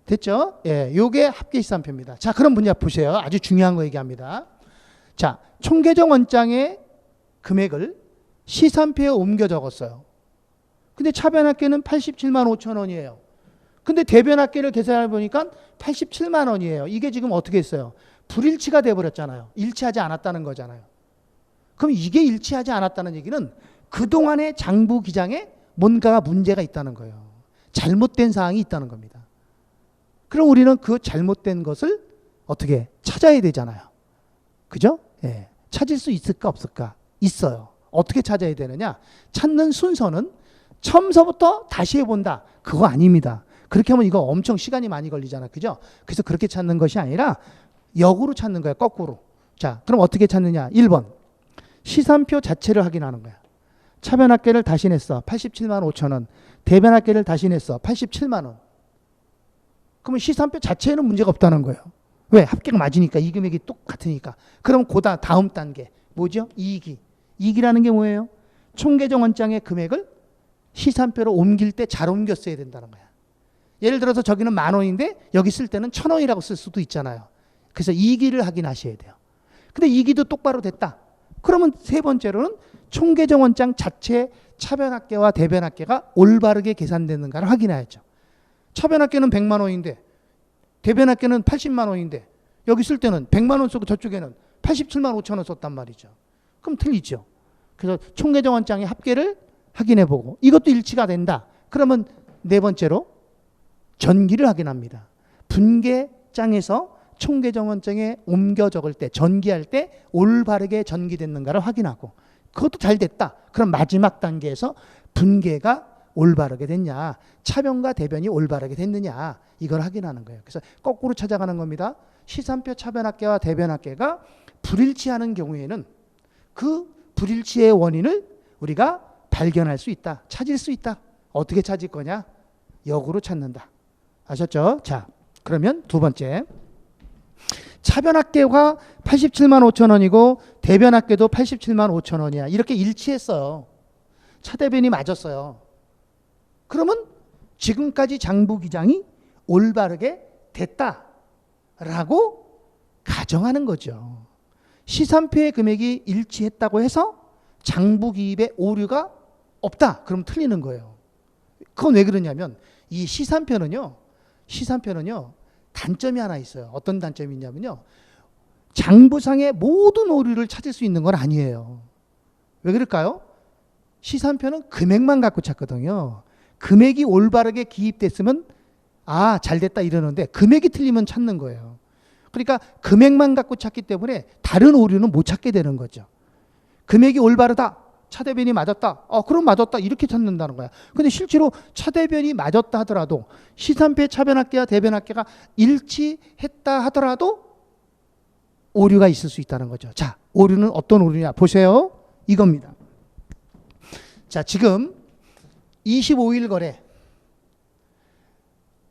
됐죠? 예. 요게 합계 시산표입니다. 자, 그럼 문제 보세요. 아주 중요한 거 얘기합니다. 자, 총계정 원장의 금액을 시산표에 옮겨 적었어요. 근데 차변합계는 87만 5천 원이에요. 근데 대변합계를 계산해 보니까 87만 원이에요. 이게 지금 어떻게 했어요? 불일치가 돼 버렸잖아요. 일치하지 않았다는 거잖아요. 그럼 이게 일치하지 않았다는 얘기는 그동안의 장부 기장에 뭔가가 문제가 있다는 거예요. 잘못된 사항이 있다는 겁니다. 그럼 우리는 그 잘못된 것을 어떻게 찾아야 되잖아요. 그죠? 예. 찾을 수 있을까 없을까? 있어요. 어떻게 찾아야 되느냐? 찾는 순서는 처음서부터 다시 해본다. 그거 아닙니다. 그렇게 하면 이거 엄청 시간이 많이 걸리잖아. 그죠? 그래서 그렇게 찾는 것이 아니라 역으로 찾는 거야. 거꾸로. 자, 그럼 어떻게 찾느냐? 1번. 시산표 자체를 확인하는 거야. 차변합계를 다시 냈어. 87만 5천 원. 대변합계를 다시 냈어. 87만 원. 그러면 시산표 자체에는 문제가 없다는 거예요. 왜? 합계가 맞으니까. 이 금액이 똑같으니까. 그럼 다음 단계. 뭐죠? 이익이. 이익이라는 게 뭐예요? 총계정 원장의 금액을 시산표로 옮길 때 잘 옮겼어야 된다는 거야. 예를 들어서 저기는 10,000원인데 여기 쓸 때는 1,000원이라고 쓸 수도 있잖아요. 그래서 이익을 확인하셔야 돼요. 근데 이익도 똑바로 됐다. 그러면 세 번째로는 총계정 원장 자체 차변합계와 대변합계가 올바르게 계산되는가를 확인해야죠. 차변합계는 100만 원인데 대변합계는 80만 원인데 여기 쓸 때는 100만 원 쓰고 저쪽에는 87만 5천 원 썼단 말이죠. 그럼 틀리죠. 그래서 총계정 원장의 합계를 확인해보고 이것도 일치가 된다. 그러면 네 번째로 전기를 확인합니다. 분계장에서 총계정 원장에 옮겨 적을 때 전기할 때 올바르게 전기됐는가를 확인하고 그것도 잘 됐다. 그럼 마지막 단계에서 분계가 올바르게 됐냐, 차변과 대변이 올바르게 됐느냐, 이걸 확인하는 거예요. 그래서 거꾸로 찾아가는 겁니다. 시산표 차변합계와 대변합계가 불일치하는 경우에는 그 불일치의 원인을 우리가 발견할 수 있다. 찾을 수 있다. 어떻게 찾을 거냐? 역으로 찾는다. 아셨죠? 자, 그러면 두 번째. 차변합계가 87만 5천 원이고 대변합계도 87만 5천 원이야. 이렇게 일치했어요. 차대변이 맞았어요. 그러면 지금까지 장부 기장이 올바르게 됐다라고 가정하는 거죠. 시산표의 금액이 일치했다고 해서 장부 기입에 오류가 없다. 그럼 틀리는 거예요. 그건 왜 그러냐면 이 시산표는요. 단점이 하나 있어요. 어떤 단점이 있냐면요. 장부상의 모든 오류를 찾을 수 있는 건 아니에요. 왜 그럴까요? 시산표는 금액만 갖고 찾거든요. 금액이 올바르게 기입됐으면 잘 됐다 이러는데 금액이 틀리면 찾는 거예요. 그러니까 금액만 갖고 찾기 때문에 다른 오류는 못 찾게 되는 거죠. 금액이 올바르다. 차대변이 맞았다. 그럼 맞았다. 이렇게 찾는다는 거야. 근데 실제로 차대변이 맞았다 하더라도 시산표의 차변합계와 대변합계가 일치했다 하더라도 오류가 있을 수 있다는 거죠. 자, 오류는 어떤 오류냐 보세요. 이겁니다. 자, 지금 25일 거래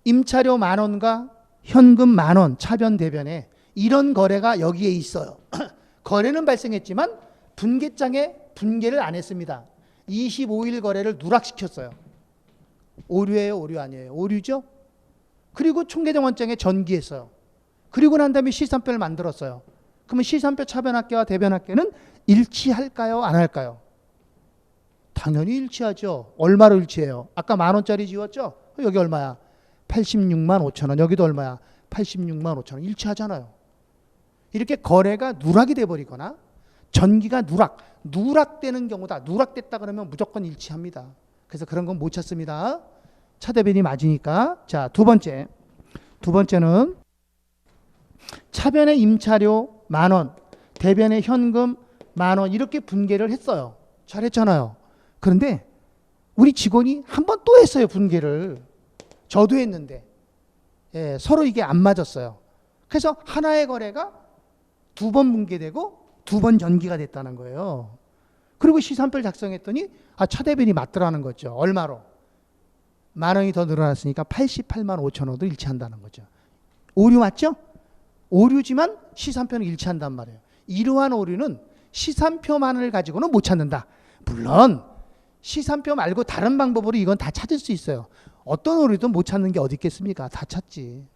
임차료 10,000원과 현금 10,000원 차변 대변에 이런 거래가 여기에 있어요. 거래는 발생했지만 분계장에 분계를 안 했습니다. 25일 거래를 누락시켰어요. 오류예요, 오류 아니에요? 오류죠? 그리고 총계정 원장에 전기했어요. 그리고 난 다음에 시산표를 만들었어요. 그러면 시산표 차변합계와 대변합계는 일치할까요? 안 할까요? 당연히 일치하죠. 얼마로 일치해요? 아까 10,000원짜리 지웠죠? 여기 얼마야? 86만 5천 원. 여기도 얼마야? 86만 5천 원. 일치하잖아요. 이렇게 거래가 누락이 돼버리거나 전기가 누락되는 경우다. 누락됐다 그러면 무조건 일치합니다. 그래서 그런 건 못 찾습니다. 차대변이 맞으니까. 자, 두 번째는 차변의 임차료 10,000원, 대변의 현금 10,000원 이렇게 분계를 했어요. 잘했잖아요. 그런데 우리 직원이 한 번 또 했어요, 분개를. 저도 했는데. 예, 서로 이게 안 맞았어요. 그래서 하나의 거래가 2번 분개되고 2번 연기가 됐다는 거예요. 그리고 시산표를 작성했더니 차 대변이 맞더라는 거죠. 얼마로? 10,000원이 더 늘어났으니까 88만 5천 원도 일치한다는 거죠. 오류 맞죠? 오류지만 시산표는 일치한단 말이에요. 이러한 오류는 시산표만을 가지고는 못 찾는다. 물론 시산표 말고 다른 방법으로 이건 다 찾을 수 있어요. 어떤 오류도 못 찾는 게 어디 있겠습니까? 다 찾지.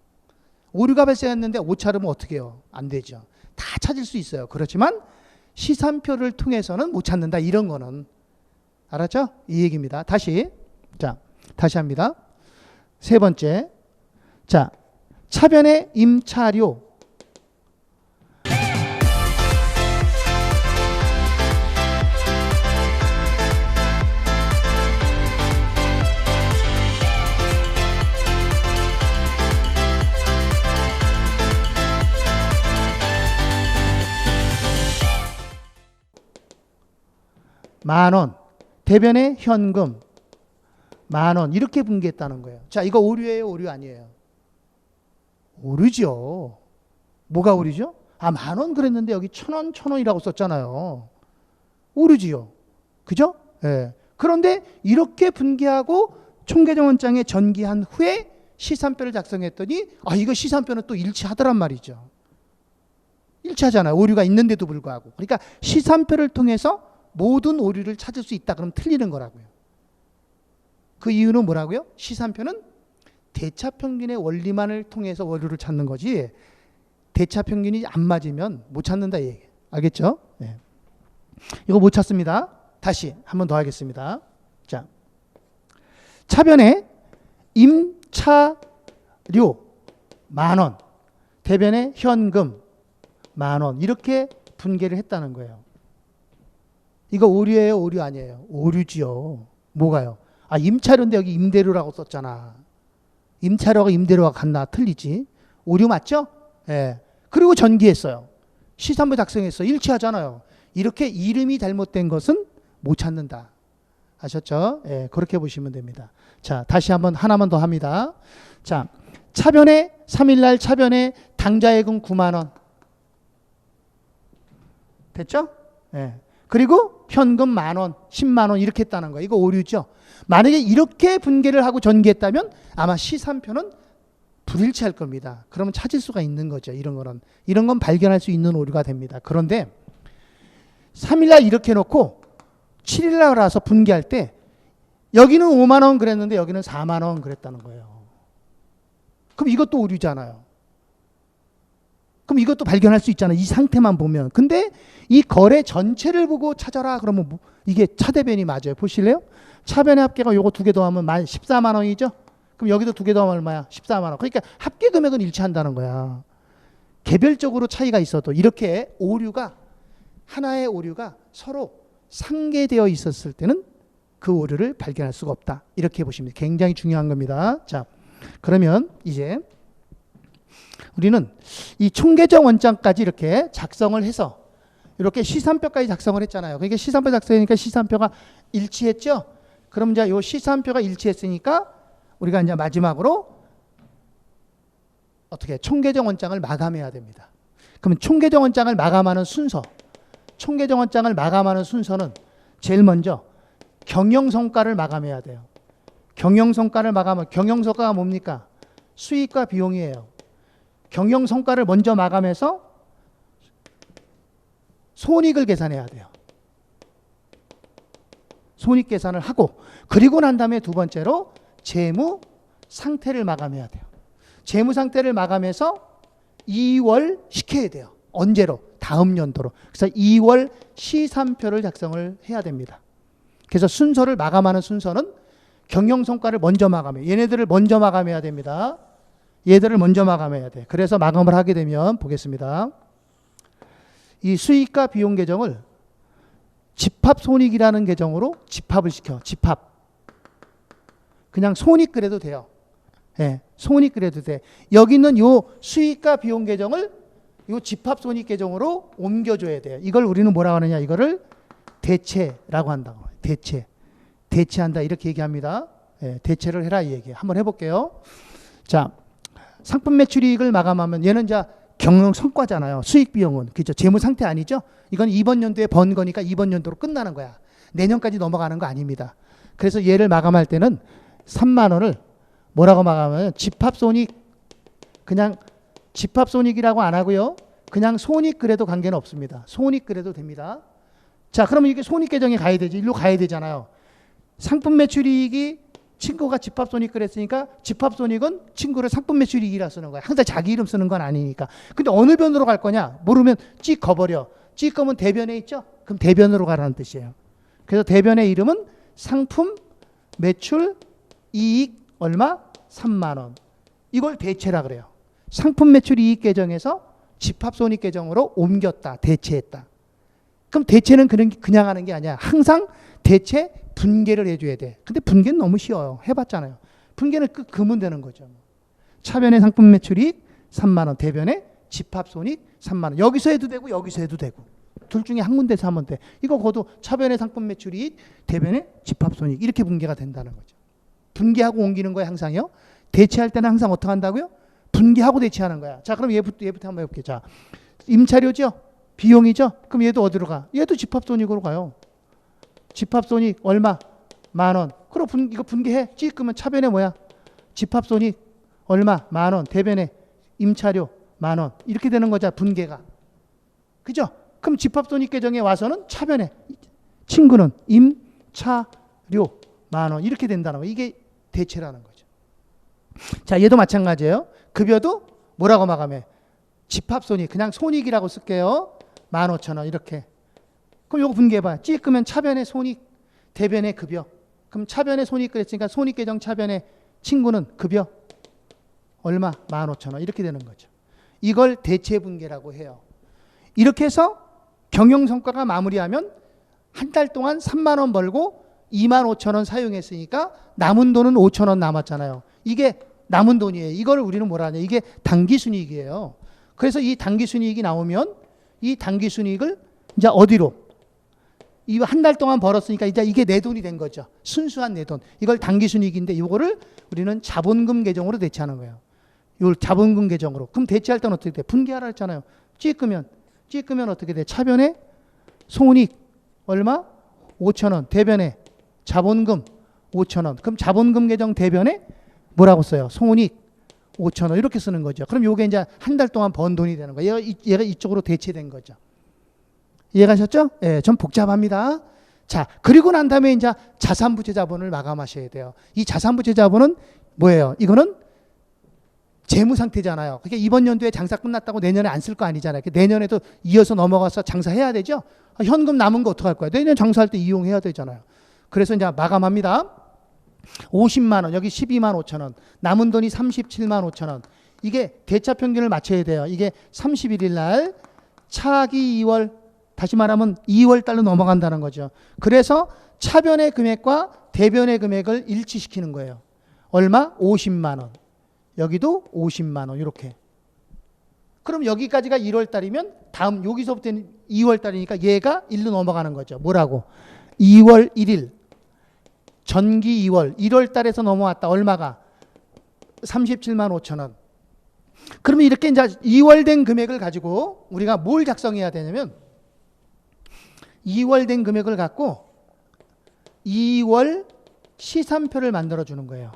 오류가 발생했는데 오차르면 어떻게 해요? 안 되죠. 다 찾을 수 있어요. 그렇지만 시산표를 통해서는 못 찾는다. 이런 거는. 알았죠? 이 얘기입니다. 다시 합니다. 세 번째. 자, 차변의 임차료. 만원, 대변의 현금 10,000원 이렇게 분개했다는 거예요. 자, 이거 오류예요, 오류 아니에요? 오류죠. 뭐가 오류죠? 10,000원 그랬는데 여기 1,000원, 1,000원이라고 썼잖아요. 오류지요. 그죠? 예. 그런데 이렇게 분개하고 총계정원장에 전기한 후에 시산표를 작성했더니 이거 시산표는 또 일치하더란 말이죠. 일치하잖아요. 오류가 있는데도 불구하고. 그러니까 시산표를 통해서 모든 오류를 찾을 수 있다. 그럼 틀리는 거라고요. 그 이유는 뭐라고요? 시산표는 대차평균의 원리만을 통해서 오류를 찾는 거지 대차평균이 안 맞으면 못 찾는다. 얘기. 알겠죠? 네. 이거 못 찾습니다. 다시 한 번 더 하겠습니다. 자, 차변의 임차료 10,000원, 대변의 현금 10,000원 이렇게 분개를 했다는 거예요. 이거 오류예요, 오류 아니에요? 오류지요. 뭐가요? 임차료인데 여기 임대료라고 썼잖아. 임차료가 임대료와 같나? 틀리지. 오류 맞죠? 예. 그리고 전기했어요. 시산표 작성했어요. 일치하잖아요. 이렇게 이름이 잘못된 것은 못 찾는다. 아셨죠? 예, 그렇게 보시면 됩니다. 자, 다시 하나만 더 합니다. 자, 차변에 3일날 차변에 당좌예금 90,000원. 됐죠? 예. 그리고 현금 10,000원, 100,000원 이렇게 했다는 거예요. 이거 오류죠. 만약에 이렇게 분개를 하고 전개했다면 아마 시산표는 불일치할 겁니다. 그러면 찾을 수가 있는 거죠. 이런 건 발견할 수 있는 오류가 됩니다. 그런데 3일날 이렇게 놓고 7일날 와서 분개할 때 여기는 50,000원 그랬는데 여기는 40,000원 그랬다는 거예요. 그럼 이것도 오류잖아요. 그럼 이것도 발견할 수 있잖아요. 이 상태만 보면. 근데 이 거래 전체를 보고 찾아라. 그러면 이게 차대변이 맞아요. 보실래요? 차변의 합계가 요거 2개 더하면 140,000원이죠. 그럼 여기도 2개 더하면 얼마야? 140,000원. 그러니까 합계 금액은 일치한다는 거야. 개별적으로 차이가 있어도 이렇게 하나의 오류가 서로 상계되어 있었을 때는 그 오류를 발견할 수가 없다. 이렇게 보시면 굉장히 중요한 겁니다. 자, 그러면 이제 우리는 이 총계정 원장까지 이렇게 작성을 해서 이렇게 시산표까지 작성을 했잖아요. 그러니까 시산표 작성하니까 시산표가 일치했죠. 그럼 이제 요 시산표가 일치했으니까 우리가 이제 마지막으로 어떻게 총계정 원장을 마감해야 됩니다. 그러면 총계정 원장을 마감하는 순서는 제일 먼저 경영성과를 마감해야 돼요. 경영성과를 마감하면 경영성과가 뭡니까? 수익과 비용이에요. 경영성과를 먼저 마감해서 손익을 계산해야 돼요. 손익 계산을 하고 그리고 난 다음에 두 번째로 재무 상태를 마감해야 돼요. 재무 상태를 마감해서 2월 시켜야 돼요. 언제로? 다음 연도로. 그래서 2월 시산표를 작성을 해야 됩니다. 그래서 순서를 마감하는 순서는 경영성과를 먼저 마감해요. 얘네들을 먼저 마감해야 됩니다. 얘들을 먼저 마감해야 돼. 그래서 마감을 하게 되면 보겠습니다. 이 수익과 비용 계정을 집합손익이라는 계정으로 집합을 시켜. 집합. 그냥 손익 그래도 돼요. 예, 손익 그래도 돼. 여기 있는 요 수익과 비용 계정을 요 집합손익 계정으로 옮겨줘야 돼요. 이걸 우리는 뭐라고 하느냐? 이거를 대체라고 한다고. 대체. 대체한다 이렇게 얘기합니다. 예, 대체를 해라 이 얘기예요. 한번 해볼게요. 자, 상품 매출이익을 마감하면 얘는 이제 경영 성과잖아요. 수익 비용은 그죠? 재무 상태 아니죠? 이건 이번 연도에 번 거니까 이번 연도로 끝나는 거야. 내년까지 넘어가는 거 아닙니다. 그래서 얘를 마감할 때는 3만 원을 뭐라고 마감하면 집합손익, 그냥 집합손익이라고 안 하고요. 그냥 손익 그래도 관계는 없습니다. 손익 그래도 됩니다. 자, 그러면 이게 손익 계정에 가야 되지. 일로 가야 되잖아요. 상품 매출이익이 친구가 집합손익 그랬으니까 집합손익은 친구를 상품 매출이익이라 쓰는 거야. 항상 자기 이름 쓰는 건 아니니까. 근데 어느 변으로 갈 거냐? 모르면 찍 거버려. 찍 거면 대변에 있죠? 그럼 대변으로 가라는 뜻이에요. 그래서 대변의 이름은 상품 매출 이익 얼마? 3만 원. 이걸 대체라 그래요. 상품 매출 이익 계정에서 집합손익 계정으로 옮겼다. 대체했다. 그럼 대체는 그냥 하는 게 아니야. 항상 대체 분계를 해줘야 돼. 근데 분계는 너무 쉬워요. 해봤잖아요. 분계는 그으면 되는 거죠. 차변의 상품 매출이익 3만 원, 대변의 집합손익 3만 원. 여기서 해도 되고 여기서 해도 되고. 둘 중에 한 군데서 하면 돼. 이거 거도 차변의 상품 매출이익, 대변의 집합손익 이렇게 분계가 된다는 거죠. 분계하고 옮기는 거야 항상요. 대체할 때는 항상 어떻게 한다고요? 분계하고 대체하는 거야. 자, 그럼 얘부터 한번 해볼게요. 자, 임차료죠? 비용이죠? 그럼 얘도 어디로 가? 얘도 집합손익으로 가요. 집합손익 얼마? 만 원. 그럼 이거 분계해. 찍으면 차변에 뭐야? 집합손익 얼마? 만 원. 대변에 임차료 만 원. 이렇게 되는 거죠. 분계가. 그죠? 그럼 집합손익 계정에 와서는 차변에 친구는 임차료 만 원. 이렇게 된다는 거. 이게 대체라는 거죠. 자, 얘도 마찬가지예요. 급여도 뭐라고 마감해? 집합손익. 그냥 손익이라고 쓸게요. 15,000원 이렇게. 그럼 요거 분개해봐. 찍으면 차변의 손익, 대변의 급여. 그럼 차변의 손익 그랬으니까 손익 계정 차변의 친구는 급여 얼마? 15,000원 이렇게 되는 거죠. 이걸 대체 분계라고 해요. 이렇게 해서 경영 성과가 마무리하면 한 달 동안 3만 원 벌고 25,000원 사용했으니까 남은 돈은 5,000원 남았잖아요. 이게 남은 돈이에요. 이걸 우리는 뭐라 하냐? 이게 당기순이익이에요. 그래서 이 당기순이익이 나오면 이 당기순이익을 이제 어디로? 이 한 달 동안 벌었으니까 이제 이게 내 돈이 된 거죠. 순수한 내 돈. 이걸 당기순이익인데 이거를 우리는 자본금 계정으로 대체하는 거예요. 이걸 자본금 계정으로. 그럼 대체할 때는 어떻게 돼? 분개하라 했잖아요. 찍으면 어떻게 돼? 차변에 손익 얼마? 5,000원. 대변에 자본금 5,000원. 그럼 자본금 계정 대변에 뭐라고 써요? 손익 5,000원 이렇게 쓰는 거죠. 그럼 요게 이제 한 달 동안 번 돈이 되는 거예요. 얘가 이쪽으로 대체된 거죠. 이해가셨죠? 예, 좀 복잡합니다. 자, 그리고 난 다음에 이제 자산부채 자본을 마감하셔야 돼요. 이 자산부채 자본은 뭐예요? 이거는 재무상태잖아요. 그러니까 이번 연도에 장사 끝났다고 내년에 안 쓸 거 아니잖아요. 내년에도 이어서 넘어가서 장사해야 되죠? 현금 남은 거 어떡할 거야? 내년 장사할 때 이용해야 되잖아요. 그래서 이제 마감합니다. 50만 원, 여기 12만 5천 원, 남은 돈이 37만 5천 원. 이게 대차 평균을 맞춰야 돼요. 이게 31일 날 차기 2월, 다시 말하면 2월 달로 넘어간다는 거죠. 그래서 차변의 금액과 대변의 금액을 일치시키는 거예요. 얼마? 50만 원. 여기도 50만 원 이렇게. 그럼 여기까지가 1월 달이면 다음 여기서부터는 2월 달이니까 얘가 1로 넘어가는 거죠. 뭐라고? 2월 1일. 전기 2월, 1월 달에서 넘어왔다. 얼마가? 37만 5천 원. 그러면 이렇게 이제 2월 된 금액을 가지고 우리가 뭘 작성해야 되냐면 2월 된 금액을 갖고 2월 시산표를 만들어 주는 거예요.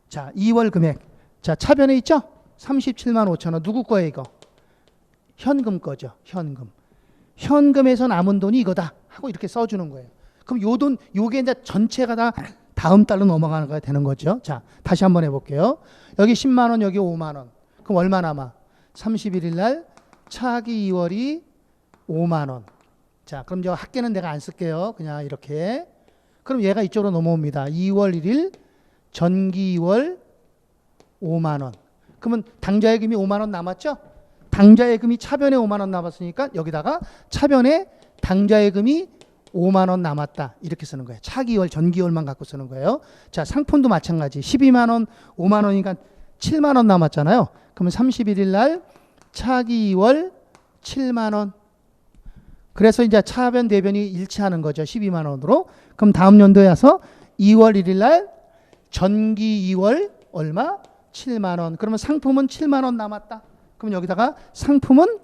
자, 2월 금액. 자, 차변에 있죠? 37만 5천 원. 누구 거예요, 이거? 현금 거죠. 현금. 현금에서 남은 돈이 이거다 하고 이렇게 써 주는 거예요. 그럼 요 돈, 요게 이제 전체가 다 다음 달로 넘어가는 거가 되는 거죠. 자, 다시 한번 해볼게요. 여기 10만 원, 여기 5만 원. 그럼 얼마 남아? 31일 날 차기 2월이 5만 원. 자, 그럼 저 합계는 내가 안 쓸게요. 그냥 이렇게. 그럼 얘가 이쪽으로 넘어옵니다. 2월 1일 전기 2월 5만 원. 그러면 당좌예금이 5만 원 남았죠? 당좌예금이 차변에 5만 원 남았으니까 여기다가 차변에 당좌예금이 5만 원 남았다. 이렇게 쓰는 거예요. 차기 2월, 전기 2월만 갖고 쓰는 거예요. 자, 상품도 마찬가지. 12만 원, 5만 원이니까 7만 원 남았잖아요. 그러면 31일 날 차기 2월 7만 원. 그래서 이제 차변 대변이 일치하는 거죠. 12만 원으로. 그럼 다음 연도에 와서 2월 1일 날 전기 2월 얼마? 7만 원. 그러면 상품은 7만 원 남았다. 그럼 여기다가 상품은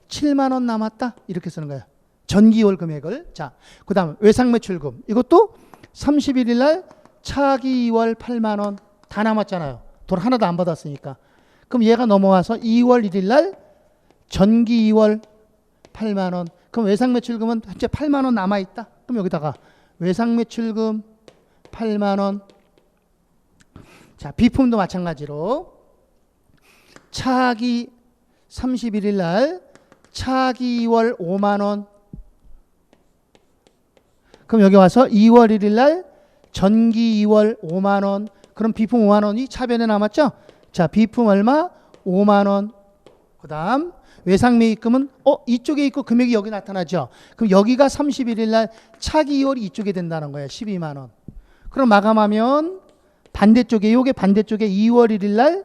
7만 원 남았다. 이렇게 쓰는 거예요. 전기 2월 금액을. 자, 그다음 외상 매출금. 이것도 31일 날 차기 2월 8만 원 다 남았잖아요. 돈 하나도 안 받았으니까. 그럼 얘가 넘어와서 2월 1일 날 전기 2월 8만 원. 그럼 외상 매출금은 현재 8만 원 남아 있다. 그럼 여기다가 외상 매출금 8만 원. 자, 비품도 마찬가지로 차기 31일 날 차기 2월 5만 원. 그럼 여기 와서 2월 1일 날 전기 2월 5만 원. 그럼 비품 5만 원이 차변에 남았죠? 자, 비품 얼마? 5만 원. 그다음 외상 매입금은 이쪽에 있고 금액이 여기 나타나죠. 그럼 여기가 31일 날 차기 2월이 이쪽에 된다는 거예요. 12만 원. 그럼 마감하면 반대쪽에 요게 반대쪽에 2월 1일 날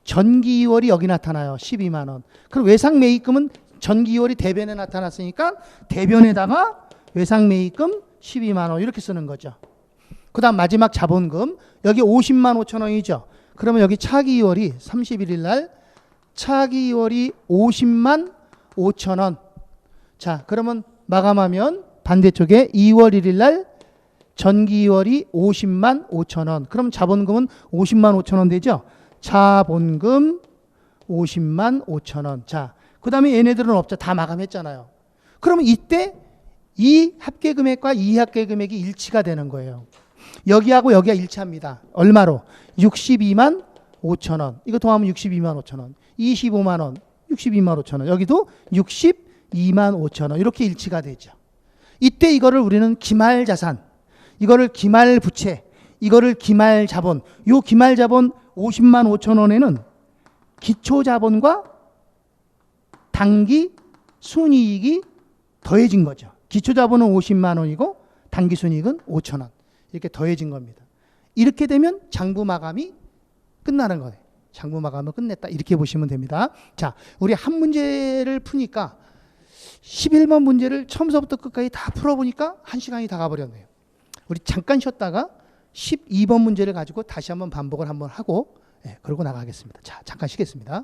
전기 2월이 여기 나타나요. 12만 원. 그럼 외상 매입금은 전기 2월이 대변에 나타났으니까 대변에다가 외상 매입금 12만 원 이렇게 쓰는 거죠. 그다음 마지막 자본금 여기 50만 5천 원이죠. 그러면 여기 차기 2월이 31일 날 차기 2월이 50만 5천 원. 자, 그러면 마감하면 반대쪽에 2월 1일 날 전기 2월이 50만 5천 원. 그럼 자본금은 50만 5천 원 되죠. 자본금 50만 5천 원. 자, 그 다음에 얘네들은 없죠. 다 마감했잖아요. 그러면 이때 이 합계금액과 이 합계금액이 일치가 되는 거예요. 여기하고 여기가 일치합니다. 얼마로? 62만 5천 원. 이거 더하면 62만 5천 원. 25만 원. 62만 5천 원. 여기도 62만 5천 원. 이렇게 일치가 되죠. 이때 이거를 우리는 기말 자산, 이거를 기말 부채, 이거를 기말 자본. 요 기말 자본 50만 5천 원에는 기초 자본과 당기 순이익이 더해진 거죠. 기초 자본은 50만 원이고 당기 순이익은 5천 원. 이렇게 더해진 겁니다. 이렇게 되면 장부 마감이 끝나는 거예요. 장부 마감을 끝냈다. 이렇게 보시면 됩니다. 자, 우리 한 문제를 푸니까 11번 문제를 처음서부터 끝까지 다 풀어보니까 1시간이 다 가버렸네요. 우리 잠깐 쉬었다가 12번 문제를 가지고 다시 한번 반복을 한번 하고 그러고 나가겠습니다. 자, 잠깐 쉬겠습니다.